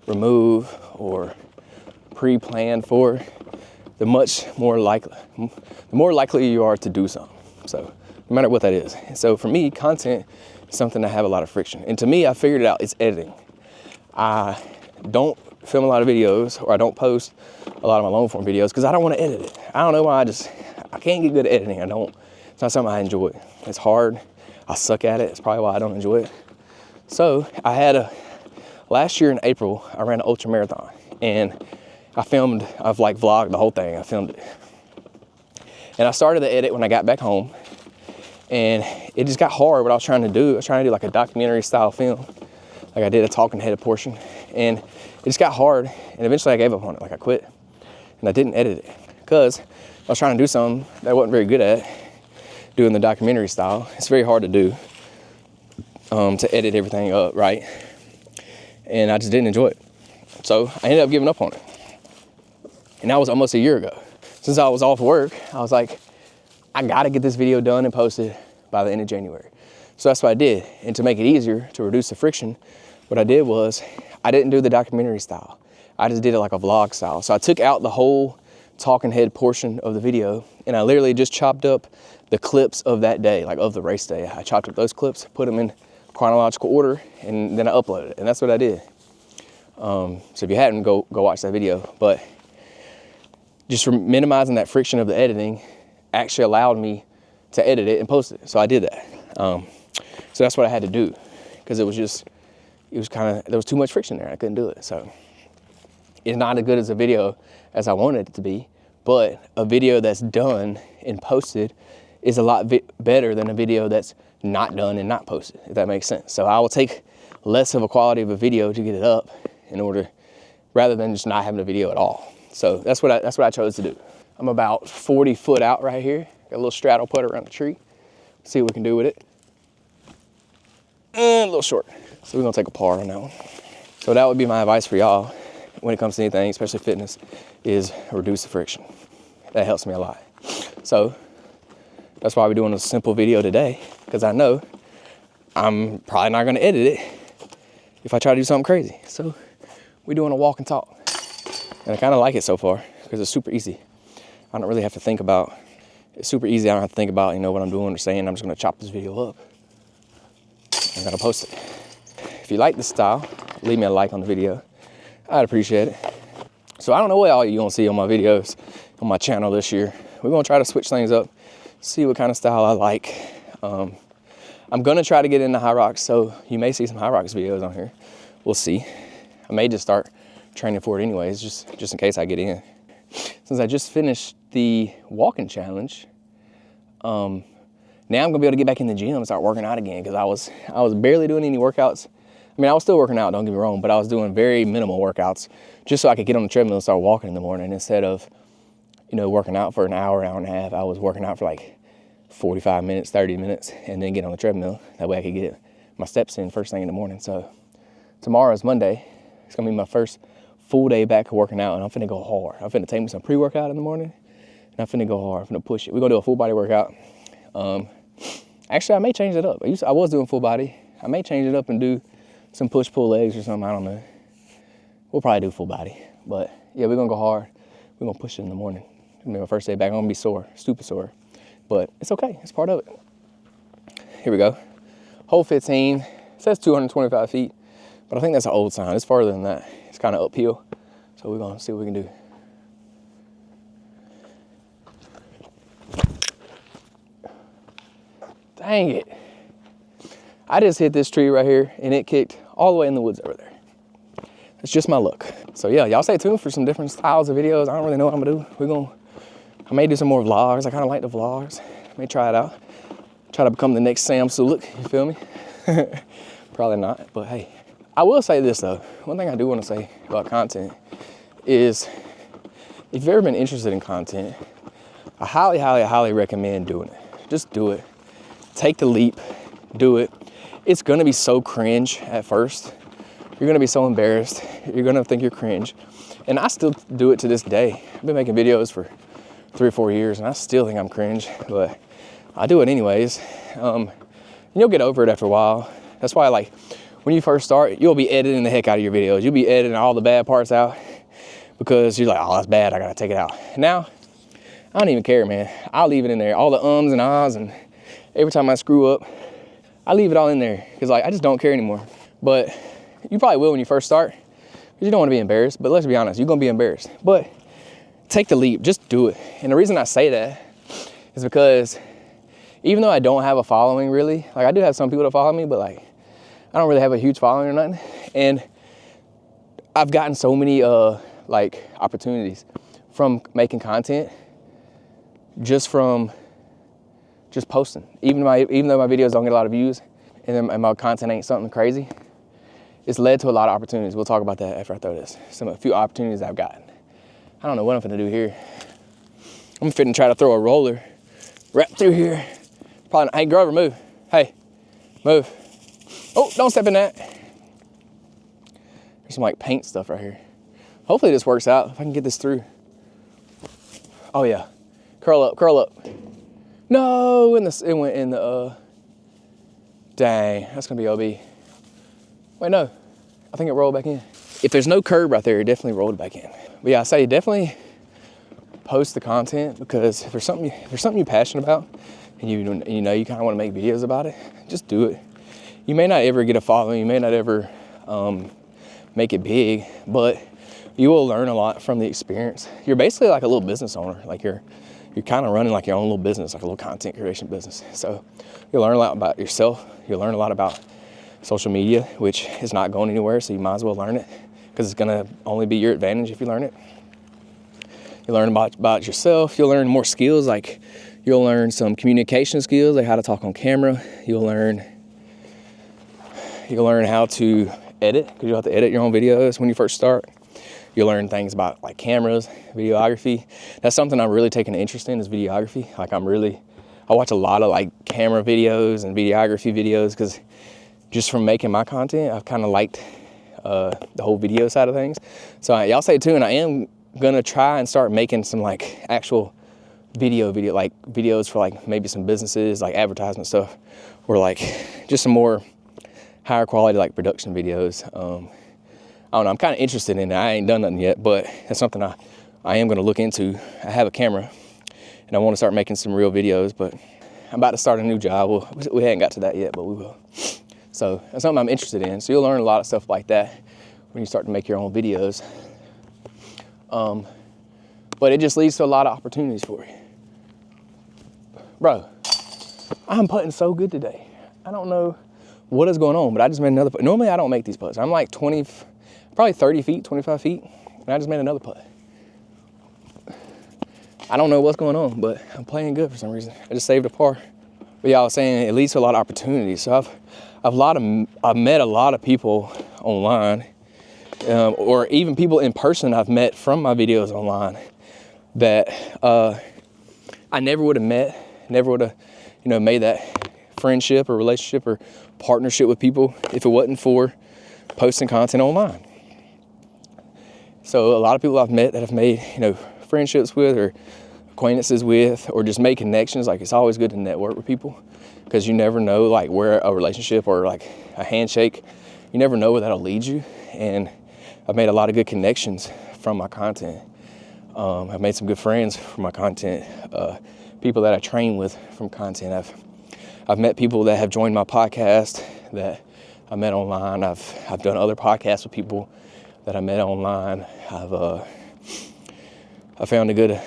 remove or pre-plan for, the more likely you are to do something. So no matter what that is. So for me, content is something that have a lot of friction. And to me, I figured it out, it's editing. I don't film a lot of videos, or I don't post a lot of my long form videos because I don't want to edit it. I don't know why, I can't get good at editing. It's not something I enjoy. It's hard. I suck at it. It's probably why I don't enjoy it. So last year in April, I ran an ultra marathon and I've vlogged the whole thing. I filmed it. And I started the edit when I got back home and it just got hard what I was trying to do. I was trying to do like a documentary style film. Like I did a talking head portion and it just got hard and eventually I gave up on it. Like I quit and I didn't edit it because I was trying to do something that I wasn't very good at, doing the documentary style. It's very hard to do, to edit everything up, right? And I just didn't enjoy it. So I ended up giving up on it. And that was almost a year ago. Since I was off work, I was like, I gotta get this video done and posted by the end of January. So that's what I did. And to make it easier, to reduce the friction, what I did was, I didn't do the documentary style. I just did it like a vlog style. So I took out the whole talking head portion of the video and I literally just chopped up the clips of that day, like of the race day. I chopped up those clips, put them in chronological order, and then I uploaded it. And that's what I did. So if you hadn't, go watch that video. But just minimizing that friction of the editing actually allowed me to edit it and post it. So I did that. So that's what I had to do because there was too much friction there. I couldn't do it. So it's not as good as a video as I wanted it to be, but a video that's done and posted is a lot better than a video that's not done and not posted, if that makes sense. So I will take less of a quality of a video to get it up rather than just not having a video at all. So that's what I chose to do. I'm about 40 foot out right here. Got a little straddle putt around the tree. See what we can do with it. And a little short. So we're gonna take a par on that one. So that would be my advice for y'all when it comes to anything, especially fitness, is reduce the friction. That helps me a lot. So that's why we're doing a simple video today, because I know I'm probably not gonna edit it if I try to do something crazy. So we're doing a walk and talk. And I kind of like it so far because it's super easy. I don't really have to think about, it's super easy. I don't have to think about, what I'm doing or saying. I'm just gonna chop this video up. I'm gonna post it. If you like this style, leave me a like on the video. I'd appreciate it. So I don't know what all you're gonna see on my videos on my channel this year. We're gonna try to switch things up, see what kind of style I like. I'm gonna try to get into high rocks, so you may see some high rocks videos on here. We'll see. I may just start training for it anyways, just in case I get in. since I just finished the walking challenge, now I'm gonna be able to get back in the gym and start working out again, because I was barely doing any workouts. I mean, I was still working out, don't get me wrong, but I was doing very minimal workouts just so I could get on the treadmill and start walking in the morning instead of, you know, working out for an hour, hour and a half. I was working out for like 45 minutes, 30 minutes, and then get on the treadmill. That way I could get my steps in first thing in the morning. So tomorrow is Monday. It's gonna be my first full day back working out, and I'm finna go hard. I'm finna take me some pre-workout in the morning, and I'm finna go hard. I'm finna push it. We're gonna do a full body workout. Actually, I may change it up. I was doing full body. I may change it up and do some push-pull legs or something. I don't know. We'll probably do full body. But yeah, we're gonna go hard. We're gonna push it in the morning. It's gonna be my first day back. I'm gonna be sore, stupid sore. But it's okay, it's part of it. Here we go. Hole 15, it says 225 feet, but I think that's an old sign. It's farther than that. It's kind of uphill. So we're gonna see what we can do. Dang it. I just hit this tree right here and it kicked all the way in the woods over there. It's just my luck. So yeah, y'all stay tuned for some different styles of videos. I don't really know what I'm gonna do. I may do some more vlogs. I kind of like the vlogs. I may try it out. Try to become the next Sam Sulik, you feel me? Probably not, but hey. I will say this though. One thing I do want to say about content is, if you've ever been interested in content, I highly, highly, highly recommend doing it. Just do it. Take the leap, do it. It's gonna be so cringe at first. You're gonna be so embarrassed. You're gonna think you're cringe. And I still do it to this day. I've been making videos for 3 or 4 years and I still think I'm cringe, but I do it anyways. And you'll get over it after a while. That's why, like, when you first start, you'll be editing the heck out of your videos. You'll be editing all the bad parts out because you're like, oh, that's bad, I gotta take it out. Now, I don't even care, man. I'll leave it in there. All the ums and ahs, and every time I screw up, I leave it all in there because, like, I just don't care anymore. But you probably will when you first start because you don't want to be embarrassed. But let's be honest, you're gonna be embarrassed. But take the leap, just do it. And the reason I say that is because even though I don't have a following really, like I do have some people that follow me, but like I don't really have a huge following or nothing. And I've gotten so many like opportunities from making content just from posting. Even though my videos don't get a lot of views and my content ain't something crazy, it's led to a lot of opportunities. We'll talk about that after I throw this. A few opportunities I've gotten. I don't know what I'm gonna do here. I'm finna try to throw a roller right through here. Probably not. Hey, Grover, move. Hey, move. Oh, don't step in that. There's some like paint stuff right here. Hopefully this works out, if I can get this through. Oh yeah, curl up, curl up. No, it went in the, dang, that's gonna be OB. Wait, no, I think it rolled back in. If there's no curb right there, it definitely rolled back in. But yeah, I say definitely post the content, because if there's something you're passionate about and you know you kind of want to make videos about it, just do it. You may not ever get a following, you may not ever make it big, but you will learn a lot from the experience. You're basically like a little business owner. Like you're kind of running like your own little business, like a little content creation business. So you'll learn a lot about yourself. You'll learn a lot about social media, which is not going anywhere, so you might as well learn it, because it's gonna only be your advantage if you learn it. You'll learn about yourself. You'll learn more skills, like you'll learn some communication skills, like how to talk on camera. You'll learn how to edit, because you'll have to edit your own videos when you first start. You'll learn things about like cameras, videography. That's something I'm really taking an interest in, is videography. Like I watch a lot of like camera videos and videography videos, because just from making my content, I've kind of liked the whole video side of things. So y'all stay tuned. I am gonna try and start making some like actual video like videos for like maybe some businesses, like advertisement stuff, or like just some more higher quality like production videos. I don't know, I'm kind of interested in it. I ain't done nothing yet, but that's something I am gonna look into. I have a camera and I want to start making some real videos, but I'm about to start a new job. We hadn't got to that yet, but we will. So that's something I'm interested in. So you'll learn a lot of stuff like that when you start to make your own videos. But it just leads to a lot of opportunities for you. Bro, I'm putting so good today. I don't know what is going on, but I just made another putt. Normally I don't make these putts. I'm like probably 30 feet, 25 feet, and I just made another putt. I don't know what's going on, but I'm playing good for some reason. I just saved a par. But yeah, I was saying it leads to a lot of opportunities. So I've met a lot of people online, or even people in person I've met from my videos online that I never would have met, never would have, made that friendship or relationship or partnership with people if it wasn't for posting content online. So a lot of people I've met that have made, friendships with or acquaintances with, or just make connections. Like, it's always good to network with people because you never know like where a relationship or like a handshake, you never know where that'll lead you. And I've made a lot of good connections from my content. I've made some good friends from my content, people that I train with from content. I've met people that have joined my podcast that I met online. I've done other podcasts with people that I met online. I found a good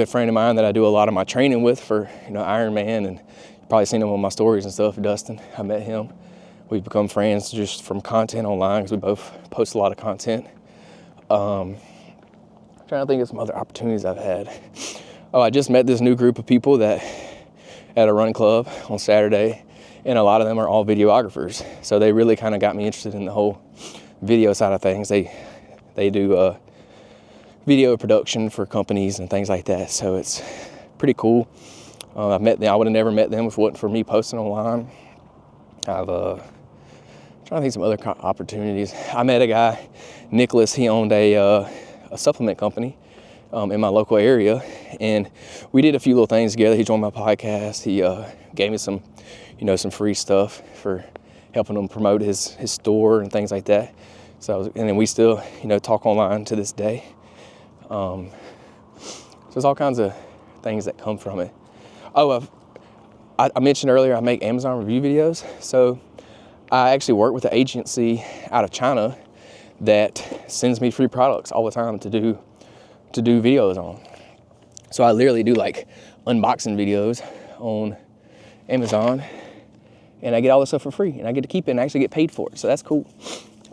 friend of mine that I do a lot of my training with for, Ironman, and you've probably seen him on my stories and stuff, Dustin. I met him. We've become friends just from content online because we both post a lot of content. I'm trying to think of some other opportunities I've had. Oh, I just met this new group of people that at a run club on Saturday, and a lot of them are all videographers. So they really kind of got me interested in the whole video side of things. They do video production for companies and things like that. So it's pretty cool. I've met them. I would have never met them if it wasn't for me posting online. I'm trying to think of some other opportunities. I met a guy, Nicholas. He owned a supplement company in my local area, and we did a few little things together. He joined my podcast. He gave me some, some free stuff for helping him promote his store and things like that. So, and then we still, talk online to this day. So there's all kinds of things that come from it. Oh, I mentioned earlier I make Amazon review videos. So I actually work with an agency out of China that sends me free products all the time to do videos on. So I literally do like unboxing videos on Amazon, and I get all this stuff for free, and I get to keep it and actually get paid for it. So that's cool.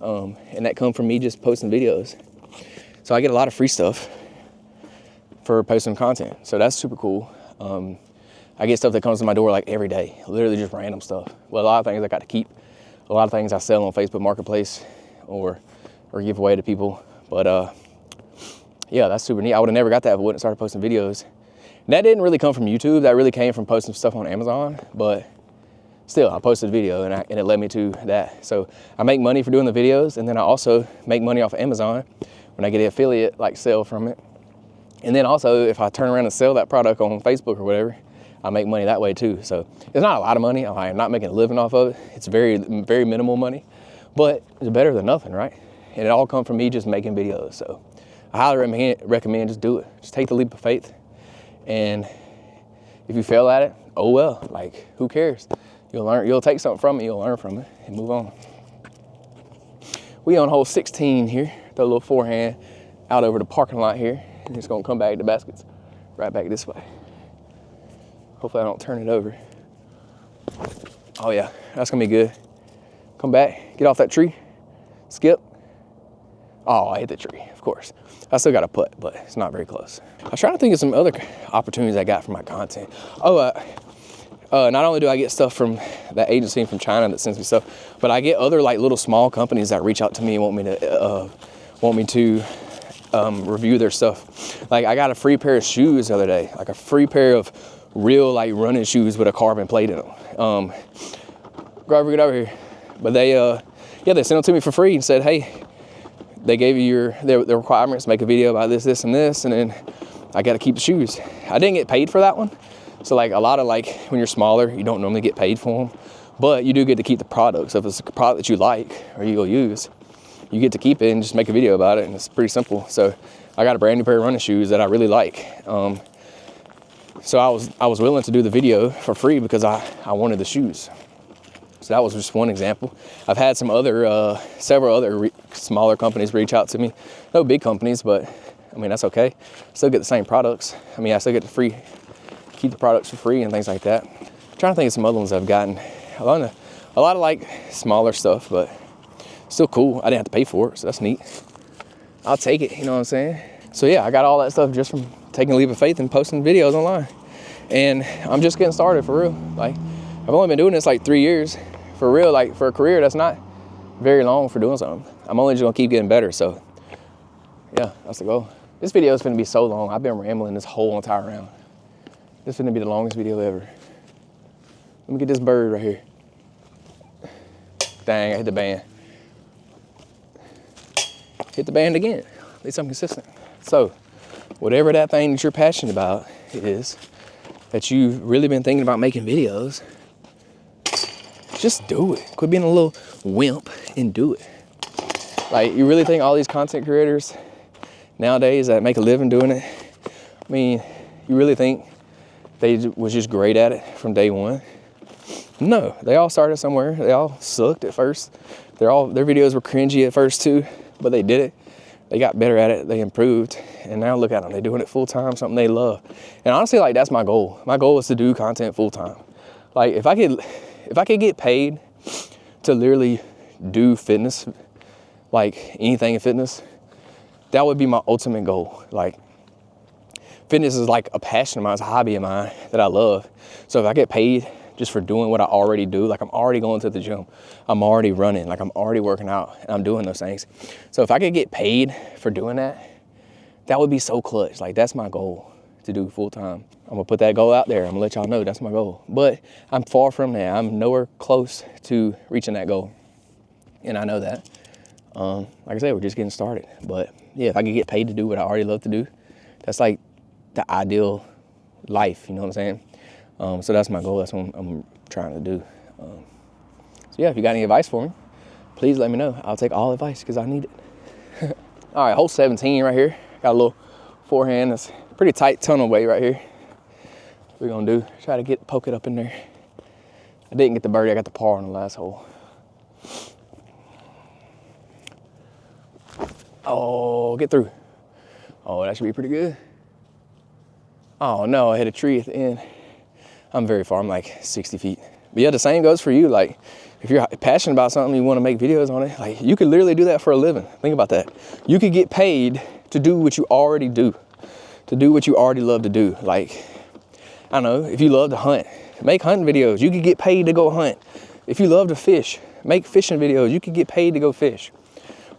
And that comes from me just posting videos. So I get a lot of free stuff for posting content. So that's super cool. I get stuff that comes to my door like every day, literally just random stuff. Well, a lot of things I got to keep. A lot of things I sell on Facebook Marketplace or give away to people. But yeah, that's super neat. I would have never got that if I wouldn't started posting videos. And that didn't really come from YouTube. That really came from posting stuff on Amazon. But still, I posted a video and it led me to that. So I make money for doing the videos, and then I also make money off of Amazon when I get an affiliate sale from it. And then also, if I turn around and sell that product on Facebook or whatever, I make money that way too. So it's not a lot of money. I'm not making a living off of it. It's very, very minimal money, but it's better than nothing, right? And it all comes from me just making videos. So I highly recommend just do it. Just take the leap of faith. And if you fail at it, oh well, like who cares? You'll learn, you'll take something from it, you'll learn from it and move on. We on hole 16 here, throw a little forehand out over the parking lot here. And it's gonna come back to baskets right back this way. Hopefully I don't turn it over. Oh yeah, that's gonna be good. Come back, get off that tree, skip. Oh, I hit the tree, of course. I still got a putt, but it's not very close. I was trying to think of some other opportunities I got from my content. Oh, not only do I get stuff from that agency from China that sends me stuff, but I get other like little small companies that reach out to me and want me to review their stuff. Like I got a free pair of shoes the other day, like a free pair of real like running shoes with a carbon plate in them. Get over here. But they sent them to me for free and said, hey, they gave you the requirements, make a video about this, and this, and then I got to keep the shoes. I didn't get paid for that one. So like a lot of like when you're smaller, you don't normally get paid for them, but you do get to keep the product. So if it's a product that you like or you'll use, you get to keep it and just make a video about it, and it's pretty simple. So I got a brand new pair of running shoes that I really like. So I was willing to do the video for free because I wanted the shoes. So that was just one example. I've had some other, several other smaller companies reach out to me. No big companies, but I mean, that's okay. Still get the same products. I mean, I still get to keep the products for free and things like that. I'm trying to think of some other ones I've gotten. A lot of like smaller stuff, but still cool. I didn't have to pay for it, so that's neat. I'll take it, you know what I'm saying? So yeah, I got all that stuff just from taking a leap of faith and posting videos online. And I'm just getting started for real. Like, I've only been doing this like 3 years. For real, like for a career, that's not very long for doing something. I'm only just gonna keep getting better. So yeah, that's the goal. This video is gonna be so long. I've been rambling this whole entire round. This is gonna be the longest video ever. Let me get this bird right here. Dang, I hit the band. Hit the band again. At least I'm consistent. So, whatever that thing that you're passionate about is, that you've really been thinking about making videos, just do it. Quit being a little wimp and do it. Like, you really think all these content creators nowadays that make a living doing it, I mean, you really think they was just great at it from day one? No, they all started somewhere. They all sucked at first. Their videos were cringy at first too, but they did it. They got better at it, they improved, and now look at them, they're doing it full time, something they love. And honestly, like, that's my goal. My goal is to do content full time. Like, if I could get paid to literally do fitness, like anything in fitness, that would be my ultimate goal. Like, fitness is like a passion of mine, it's a hobby of mine that I love. So if I get paid just for doing what I already do, like I'm already going to the gym, I'm already running, like I'm already working out, and I'm doing those things. So if I could get paid for doing that, that would be so clutch. Like, that's my goal, to do full time. I'm gonna put that goal out there. I'm gonna let y'all know that's my goal. But I'm far from that. I'm nowhere close to reaching that goal. And I know that. Like I said, we're just getting started. But yeah, if I could get paid to do what I already love to do, that's like the ideal life, you know what I'm saying? So that's my goal. That's what I'm trying to do. So yeah, if you got any advice for me, please let me know. I'll take all advice because I need it. All right, hole 17 right here. Got a little forehand. That's pretty tight tunnel way right here. What we're gonna do, try to poke it up in there. I didn't get the birdie, I got the par on the last hole. Oh, get through. Oh, that should be pretty good. Oh no, I hit a tree at the end. I'm very far, I'm like 60 feet. But yeah, the same goes for you. Like, if you're passionate about something, you wanna make videos on it, like, you could literally do that for a living. Think about that. You could get paid to do what you already do, to do what you already love to do. Like, I don't know, if you love to hunt, make hunting videos. You could get paid to go hunt. If you love to fish, make fishing videos. You could get paid to go fish.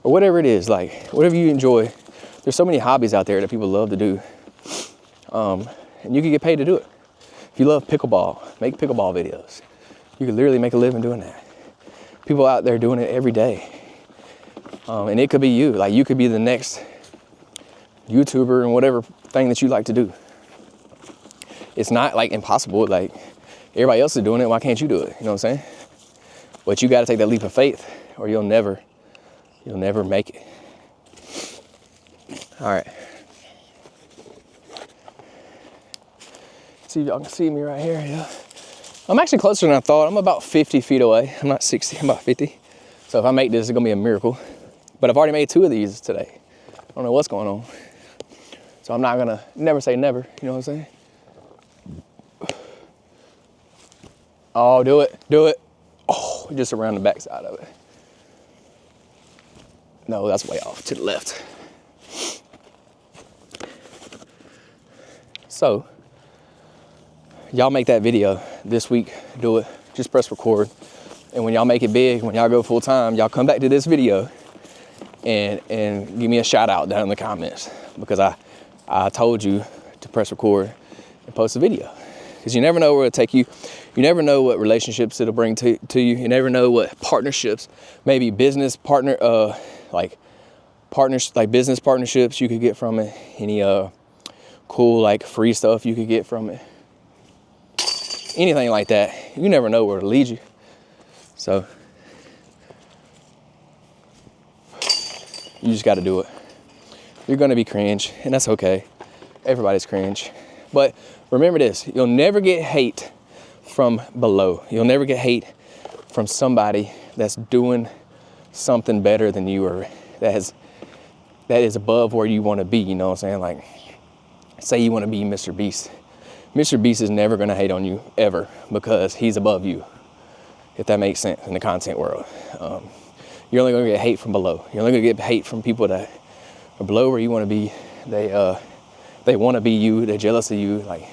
Or whatever it is, like, whatever you enjoy. There's so many hobbies out there that people love to do. And you can get paid to do it. If you love pickleball, make pickleball videos. You can literally make a living doing that. People out there doing it every day. And it could be you. Like, you could be the next YouTuber and whatever thing that you like to do. It's not like impossible. Like, everybody else is doing it, why can't you do it? You know what I'm saying? But you got to take that leap of faith, or you'll never make it. All right. See if y'all can see me right here. Yeah. I'm actually closer than I thought. I'm about 50 feet away. I'm not 60, I'm about 50. So if I make this, it's gonna be a miracle. But I've already made 2 of these today. I don't know what's going on. So I'm not gonna never say never, you know what I'm saying? Oh, do it, do it. Oh, just around the back side of it. No, that's way off to the left. So, y'all make that video this week, do it, just press record. And when y'all make it big, when y'all go full time, y'all come back to this video and give me a shout out down in the comments, because I told you to press record and post a video. Because you never know where it'll take you. You never know what relationships it'll bring to you. You never know what partnerships, maybe business partner, like business partnerships you could get from it. Any cool, like, free stuff you could get from it. Anything like that. You never know where it'll lead you. So you just got to do it. You're going to be cringe, and that's okay. Everybody's cringe. But remember this, you'll never get hate from below. You'll never get hate from somebody that's doing something better than you, or that is above where you want to be, you know what I'm saying? Like, say you want to be Mr. Beast. Mr. Beast is never going to hate on you, ever, because he's above you, if that makes sense in the content world. You're only going to get hate from below. You're only going to get hate from people that are below where you want to be. They they want to be you, they're jealous of you, like,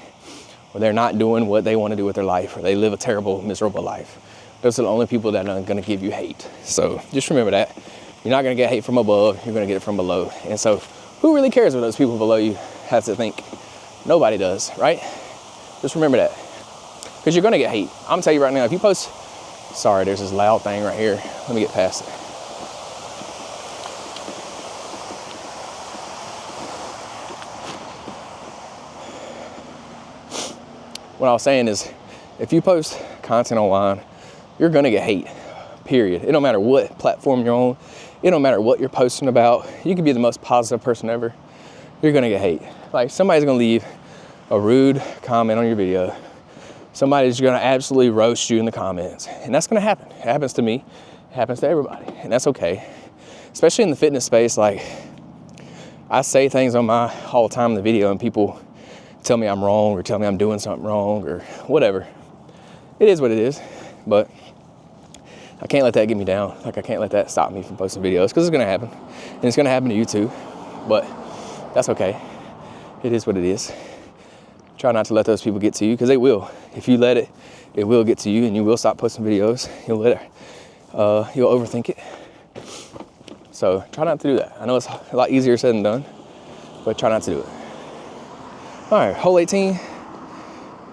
or they're not doing what they want to do with their life, or they live a terrible, miserable life. Those are the only people that are going to give you hate. So just remember that. You're not going to get hate from above, you're going to get it from below. And so who really cares what those people below you have to think? Nobody does, right? Just remember that. Because you're going to get hate. I'm going to tell you right now, if you post, sorry, there's this loud thing right here. Let me get past it. What I was saying is, if you post content online, you're gonna get hate, period. It don't matter what platform you're on. It don't matter what you're posting about. You could be the most positive person ever. You're gonna get hate. Like, somebody's gonna leave a rude comment on your video. Somebody's gonna absolutely roast you in the comments. And that's gonna happen. It happens to me. It happens to everybody. And that's okay. Especially in the fitness space, like, I say things on all the time in the video, and people tell me I'm wrong or tell me I'm doing something wrong or whatever. It is what it is, but I can't let that get me down. Like, I can't let that stop me from posting videos, because it's gonna happen, and it's gonna happen to you too, but that's okay. It is what it is. Try not to let those people get to you, because they will. If you let it, it will get to you, and you will stop posting videos. You'll overthink it. So try not to do that. I know it's a lot easier said than done, but try not to do it. All right, hole 18,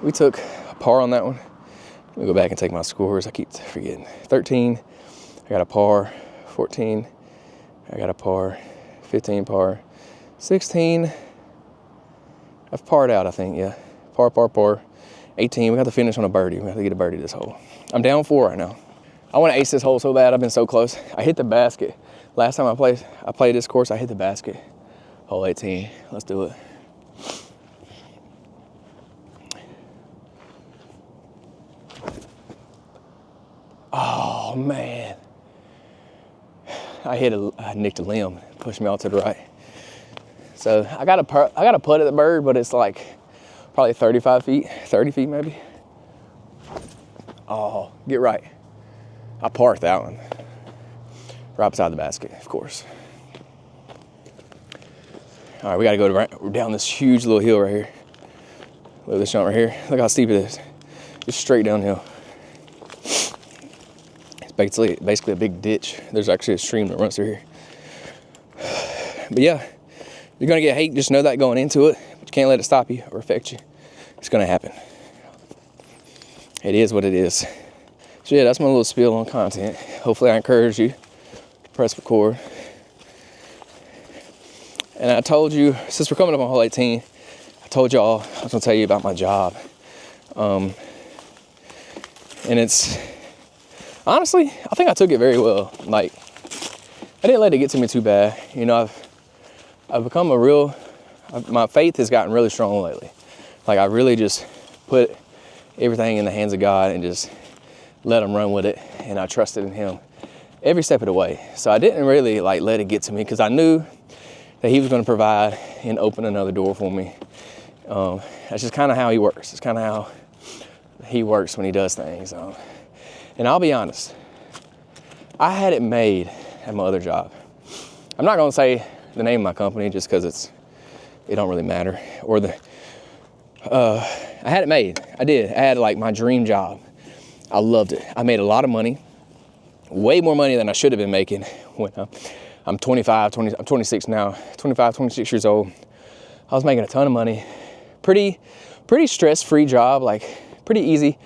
we took a par on that one. Let me go back and take my scores. I keep forgetting. 13, I got a par. 14, I got a par. 15, par. 16, I've parred out, I think, yeah. Par. 18, we got to finish on a birdie. We have to get a birdie this hole. I'm down 4 right now. I want to ace this hole so bad. I've been so close. I hit the basket. Last time I played this course, I hit the basket. Hole 18, let's do it. Oh man, I nicked a limb, pushed me out to the right. So I got a putt at the bird, but it's like probably 35 feet, 30 feet maybe. Oh, get right. I parked that one. Right beside the basket, of course. All right, we gotta go down this huge little hill right here. Look at this jump right here. Look how steep it is. Just straight downhill. Basically a big ditch. There's actually a stream that runs through here. But yeah, you're gonna get hate. Just know that going into it. But you can't let it stop you or affect you. It's gonna happen. It is what it is. So yeah, that's my little spiel on content. Hopefully I encourage you to press record. And I told you, since we're coming up on hole 18, I told y'all I was gonna tell you about my job. And it's, honestly, I think I took it very well. Like, I didn't let it get to me too bad. You know, I've become my faith has gotten really strong lately. Like, I really just put everything in the hands of God and just let him run with it. And I trusted in him every step of the way. So I didn't really let it get to me, because I knew that he was going to provide and open another door for me. That's just kind of how he works. It's kind of how he works when he does things. And I'll be honest, I had it made at my other job. I'm not gonna say the name of my company just because it don't really matter. I had it made. I did. I had my dream job. I loved it. I made a lot of money, way more money than I should have been making when I'm 26 now, 26 years old. I was making a ton of money. Pretty stress-free job, pretty easy.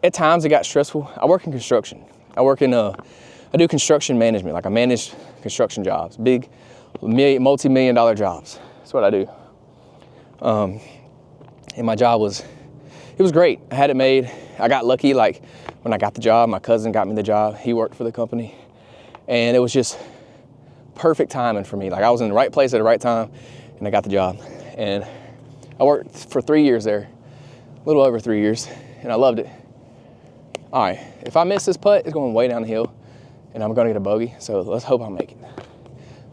At times it got stressful. I work in construction. I do construction management. I manage construction jobs, big multi-million-dollar jobs. That's what I do. And my job was great. I had it made. I got lucky. When I got the job, my cousin got me the job. He worked for the company, and it was just perfect timing for me. I was in the right place at the right time, and I got the job. And I worked for 3 years there, a little over 3 years, and I loved it. All right, if I miss this putt, it's going way down the hill, and I'm gonna get a bogey, so let's hope I make it.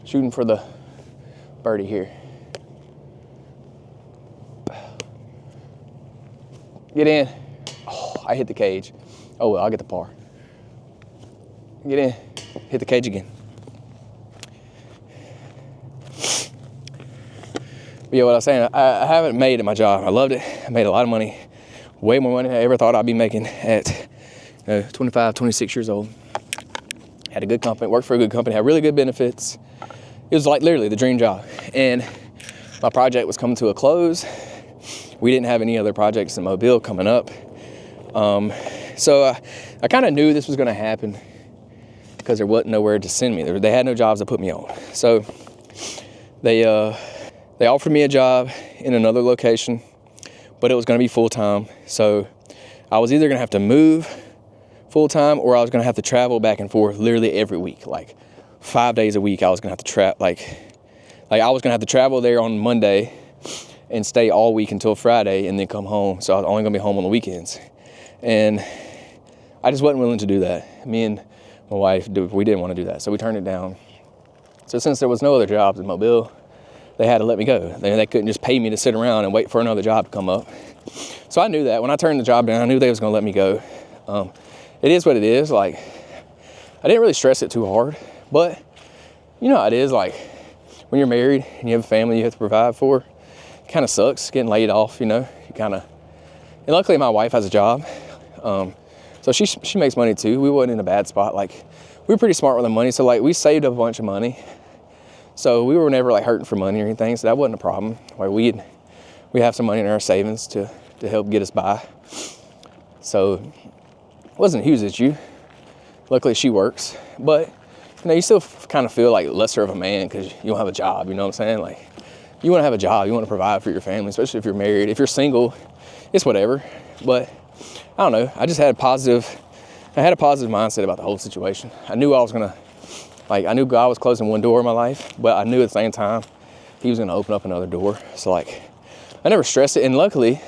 Shooting for the birdie here. Get in. Oh, I hit the cage. Oh well, I'll get the par. Get in, hit the cage again. But yeah, what I was saying, I haven't made it my job. I loved it. I made a lot of money, way more money than I ever thought I'd be making at 25, 26 years old. Had a good company, worked for a good company, had really good benefits. It was like literally the dream job. And my project was coming to a close. We didn't have any other projects in Mobile coming up. So I kind of knew this was going to happen because there wasn't nowhere to send me. They had no jobs to put me on. So they offered me a job in another location, but it was going to be full-time. So I was either going to have to move full-time or I was going to have to travel back and forth literally every week. Like 5 days a week I was going to have to like I was going to have to travel there on Monday and stay all week until Friday and then come home. So I was only going to be home on the weekends. And I just wasn't willing to do that. Me and my wife, we didn't want to do that. So we turned it down. So since there was no other jobs in Mobile, they had to let me go. They couldn't just pay me to sit around and wait for another job to come up. So I knew that. When I turned the job down, I knew they was going to let me go. It is what it is. Like, I didn't really stress it too hard. But you know how it is. Like, when you're married and you have a family you have to provide for, it kind of sucks getting laid off, you know. And luckily my wife has a job. So she makes money too. We wasn't in a bad spot. Like, we were pretty smart with the money. So like, we saved a bunch of money. So we were never like hurting for money or anything. So that wasn't a problem. Like, we have some money in our savings to help get us by. So it wasn't a huge issue. Luckily she works, but you know, you still kind of feel like lesser of a man because you don't have a job. You know what I'm saying? Like, you want to have a job. You want to provide for your family, especially if you're married. If you're single, it's whatever. But I don't know. I just had a positive mindset about the whole situation. I knew I knew God was closing one door in my life, but I knew at the same time he was going to open up another door. So like, I never stressed it. And luckily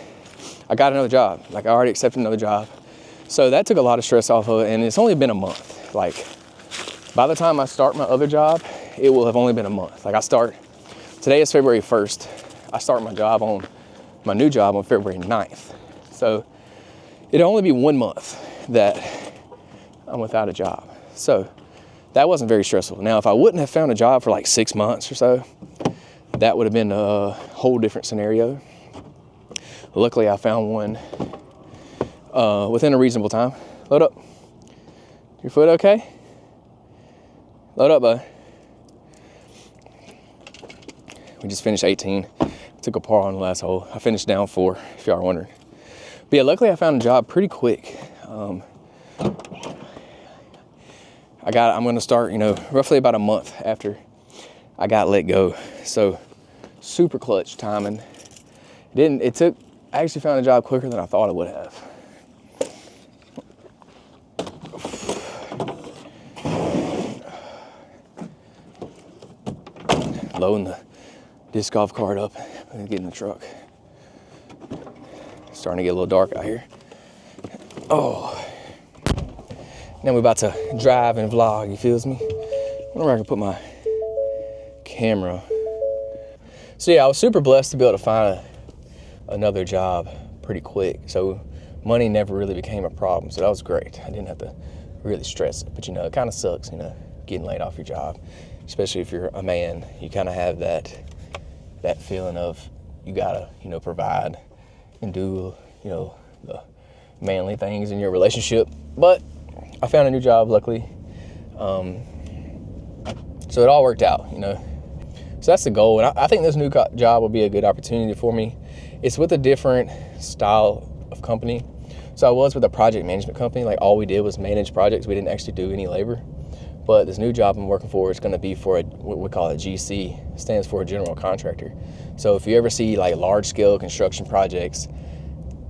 I got another job. Like, I already accepted another job. So that took a lot of stress off of it. And it's only been a month. Like, by the time I start my other job, it will have only been a month. Like, today is February 1st. I start my new job on February 9th. So it'll only be 1 month that I'm without a job. So that wasn't very stressful. Now, if I wouldn't have found a job for like 6 months or so, that would have been a whole different scenario. Luckily, I found one within a reasonable time. Load up. Your foot okay? Load up, bud. We just finished 18. Took a par on the last hole. I finished down 4, if y'all are wondering. But yeah, luckily I found a job pretty quick. I'm going to start, roughly about a month after I got let go. So super clutch timing. I actually found a job quicker than I thought I would have. Loading the disc golf cart up and get in the truck. Starting to get a little dark out here. Oh. Now we're about to drive and vlog, you feels me? I wonder where I can put my camera. So yeah, I was super blessed to be able to find another job pretty quick. So money never really became a problem. So that was great. I didn't have to really stress it. But it kind of sucks, getting laid off your job. Especially if you're a man, you kind of have that feeling of you gotta, provide and do, the manly things in your relationship. But I found a new job, luckily. So it all worked out, So that's the goal. And I think this new job will be a good opportunity for me. It's with a different style of company. So I was with a project management company. Like, all we did was manage projects. We didn't actually do any labor. But this new job I'm working for is going to be for what we call a GC, stands for a general contractor. So if you ever see like large scale construction projects,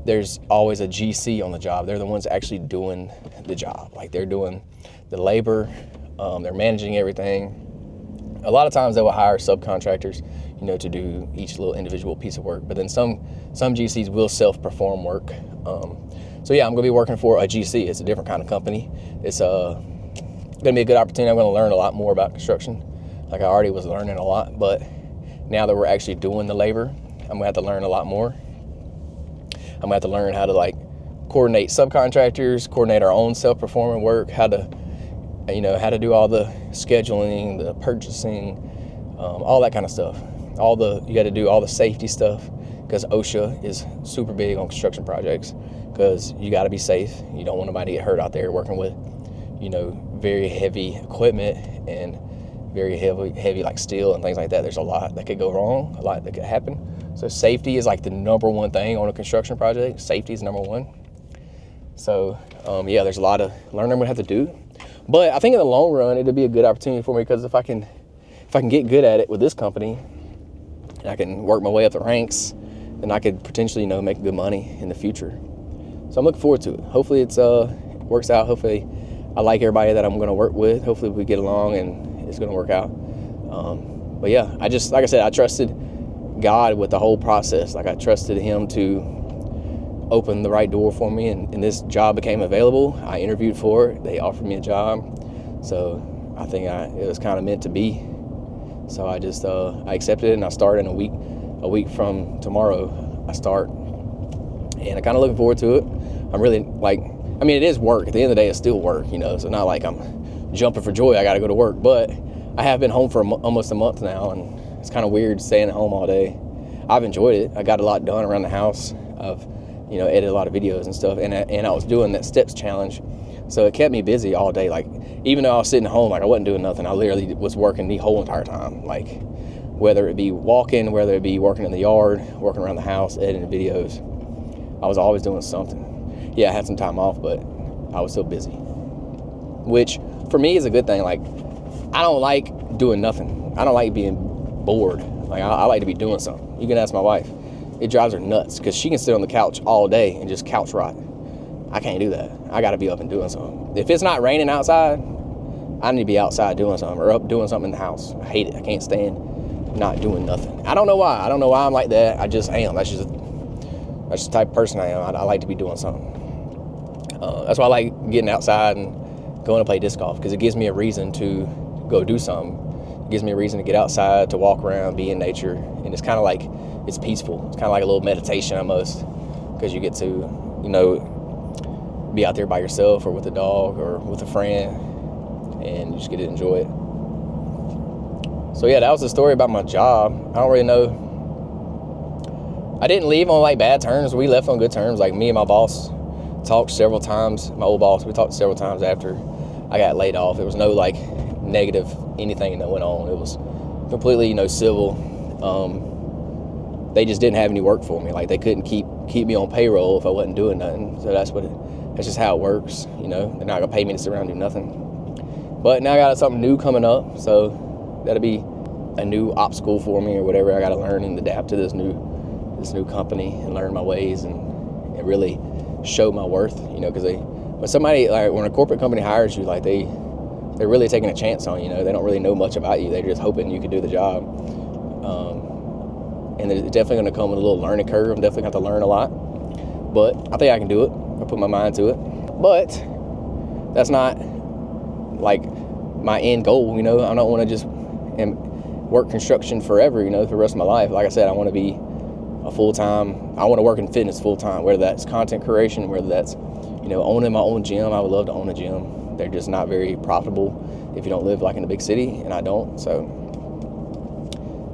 there's always a GC on the job. They're the ones actually doing the job. Like, they're doing the labor, they're managing everything. A lot of times they will hire subcontractors, to do each little individual piece of work. But then some GCs will self-perform work. So yeah, I'm going to be working for a GC. It's a different kind of company. It's going to be a good opportunity. I'm going to learn a lot more about construction. Like, I already was learning a lot, but now that we're actually doing the labor, I'm going to have to learn a lot more. I'm going to have to learn how to coordinate subcontractors, coordinate our own self-performing work, how to do all the scheduling, the purchasing, all that kind of stuff. you got to do all the safety stuff, because OSHA is super big on construction projects, because you got to be safe. You don't want nobody to get hurt out there working with, very heavy equipment and very heavy like steel and things like that. There's a lot that could go wrong, a lot that could happen. So safety is like the number one thing on a construction project. Safety is number one. So yeah, there's a lot of learning I'm gonna have to do, but I think in the long run it'll be a good opportunity for me, because if I can get good at it with this company and I can work my way up the ranks, then I could potentially make good money in the future. So I'm looking forward to it. Hopefully it works out. Hopefully I like everybody that I'm going to work with. Hopefully we get along and it's going to work out. But yeah, like I said, I trusted God with the whole process. Like I trusted him to open the right door for me, and this job became available. I interviewed for it. They offered me a job. So I think it was kind of meant to be. So I just I accepted it, and I start in a week from tomorrow. I start, and I'm kind of looking forward to it. I'm really it is work. At the end of the day, it's still work, so it's not like I'm jumping for joy I got to go to work. But I have been home for almost a month now, and it's kind of weird staying at home all day. I've enjoyed it. I got a lot done around the house. I've edited a lot of videos and stuff, and I was doing that steps challenge, so it kept me busy all day. Like, even though I was sitting home, I wasn't doing nothing, I literally was working the whole entire time. Like, whether it be walking, whether it be working in the yard, working around the house, editing videos, I was always doing something. Yeah, I had some time off, but I was still busy, which for me is a good thing. Like, I don't like doing nothing. I don't like being bored. Like, I like to be doing something. You can ask my wife. It drives her nuts, because she can sit on the couch all day and just couch rot. I can't do that. I got to be up and doing something. If it's not raining outside, I need to be outside doing something, or up doing something in the house. I hate it. I can't stand not doing nothing. I don't know why. I don't know why I'm like that. I just am. That's just the type of person I am. I like to be doing something. That's why I like getting outside and going to play disc golf, because it gives me a reason to go do something. It gives me a reason to get outside, to walk around, be in nature, and it's kind of like, it's peaceful. It's kind of like a little meditation almost, because you get to, be out there by yourself or with a dog or with a friend, and you just get to enjoy it. So yeah, that was the story about my job. I don't really know. I didn't leave on bad terms. We left on good terms. Like, me and my boss talked several times. My old boss, we talked several times after I got laid off. There was no negative anything that went on. It was completely civil. They just didn't have any work for me. Like, they couldn't keep me on payroll if I wasn't doing nothing. So that's just how it works. They're not gonna pay me to sit around and do nothing. But now I got something new coming up, so that'll be a new obstacle for me or whatever. I got to learn and adapt to this new company and learn my ways and really show my worth. Because when somebody, when a corporate company hires you, they're really taking a chance on you. They don't really know much about you. They're just hoping you can do the job. And they're definitely going to come with a little learning curve. I'm definitely going to have to learn a lot, but I think I can do it. I put my mind to it. But that's not my end goal. I don't want to just work construction forever, for the rest of my life. Like I said, I want to be a full-time, I want to work in fitness full-time, whether that's content creation, whether that's, owning my own gym. I would love to own a gym. They're just not very profitable if you don't live in a big city, and I don't. So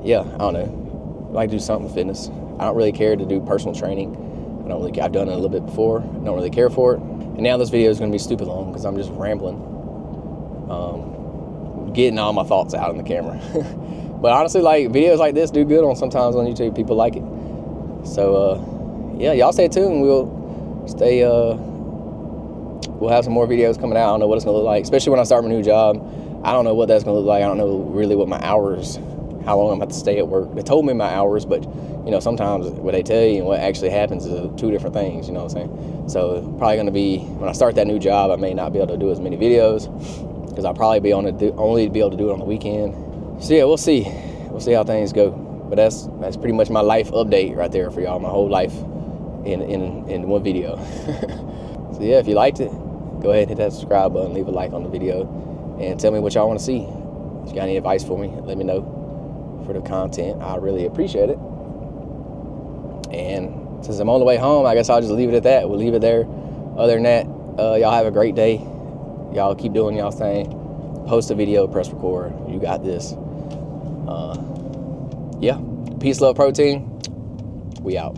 yeah, I don't know. I like to do something with fitness. I don't really care to do personal training. I don't really care. I've done it a little bit before. I don't really care for it. And now this video is going to be stupid long, because I'm just rambling, getting all my thoughts out on the camera. But honestly, videos like this do good sometimes on YouTube. People like it. So yeah, y'all stay tuned. We'll have some more videos coming out. I don't know what it's going to look like, especially when I start my new job. I don't know what that's going to look like. I don't know really what my hours, how long I'm going to have to stay at work. They told me my hours, but sometimes what they tell you and what actually happens is two different things, you know what I'm saying? So probably going to be, when I start that new job, I may not be able to do as many videos, because I'll probably be only be able to do it on the weekend. So yeah, we'll see how things go. But that's pretty much my life update right there for y'all, my whole life in one video. So yeah, if you liked it, go ahead and hit that subscribe button, leave a like on the video, and tell me what y'all want to see. If you got any advice for me, let me know for the content. I really appreciate it. And since I'm on the way home, I guess I'll just leave it at that. We'll leave it there. Other than that, y'all have a great day. Y'all keep doing y'all thing. Post a video, press record. You got this. yeah, peace, love, protein. We out.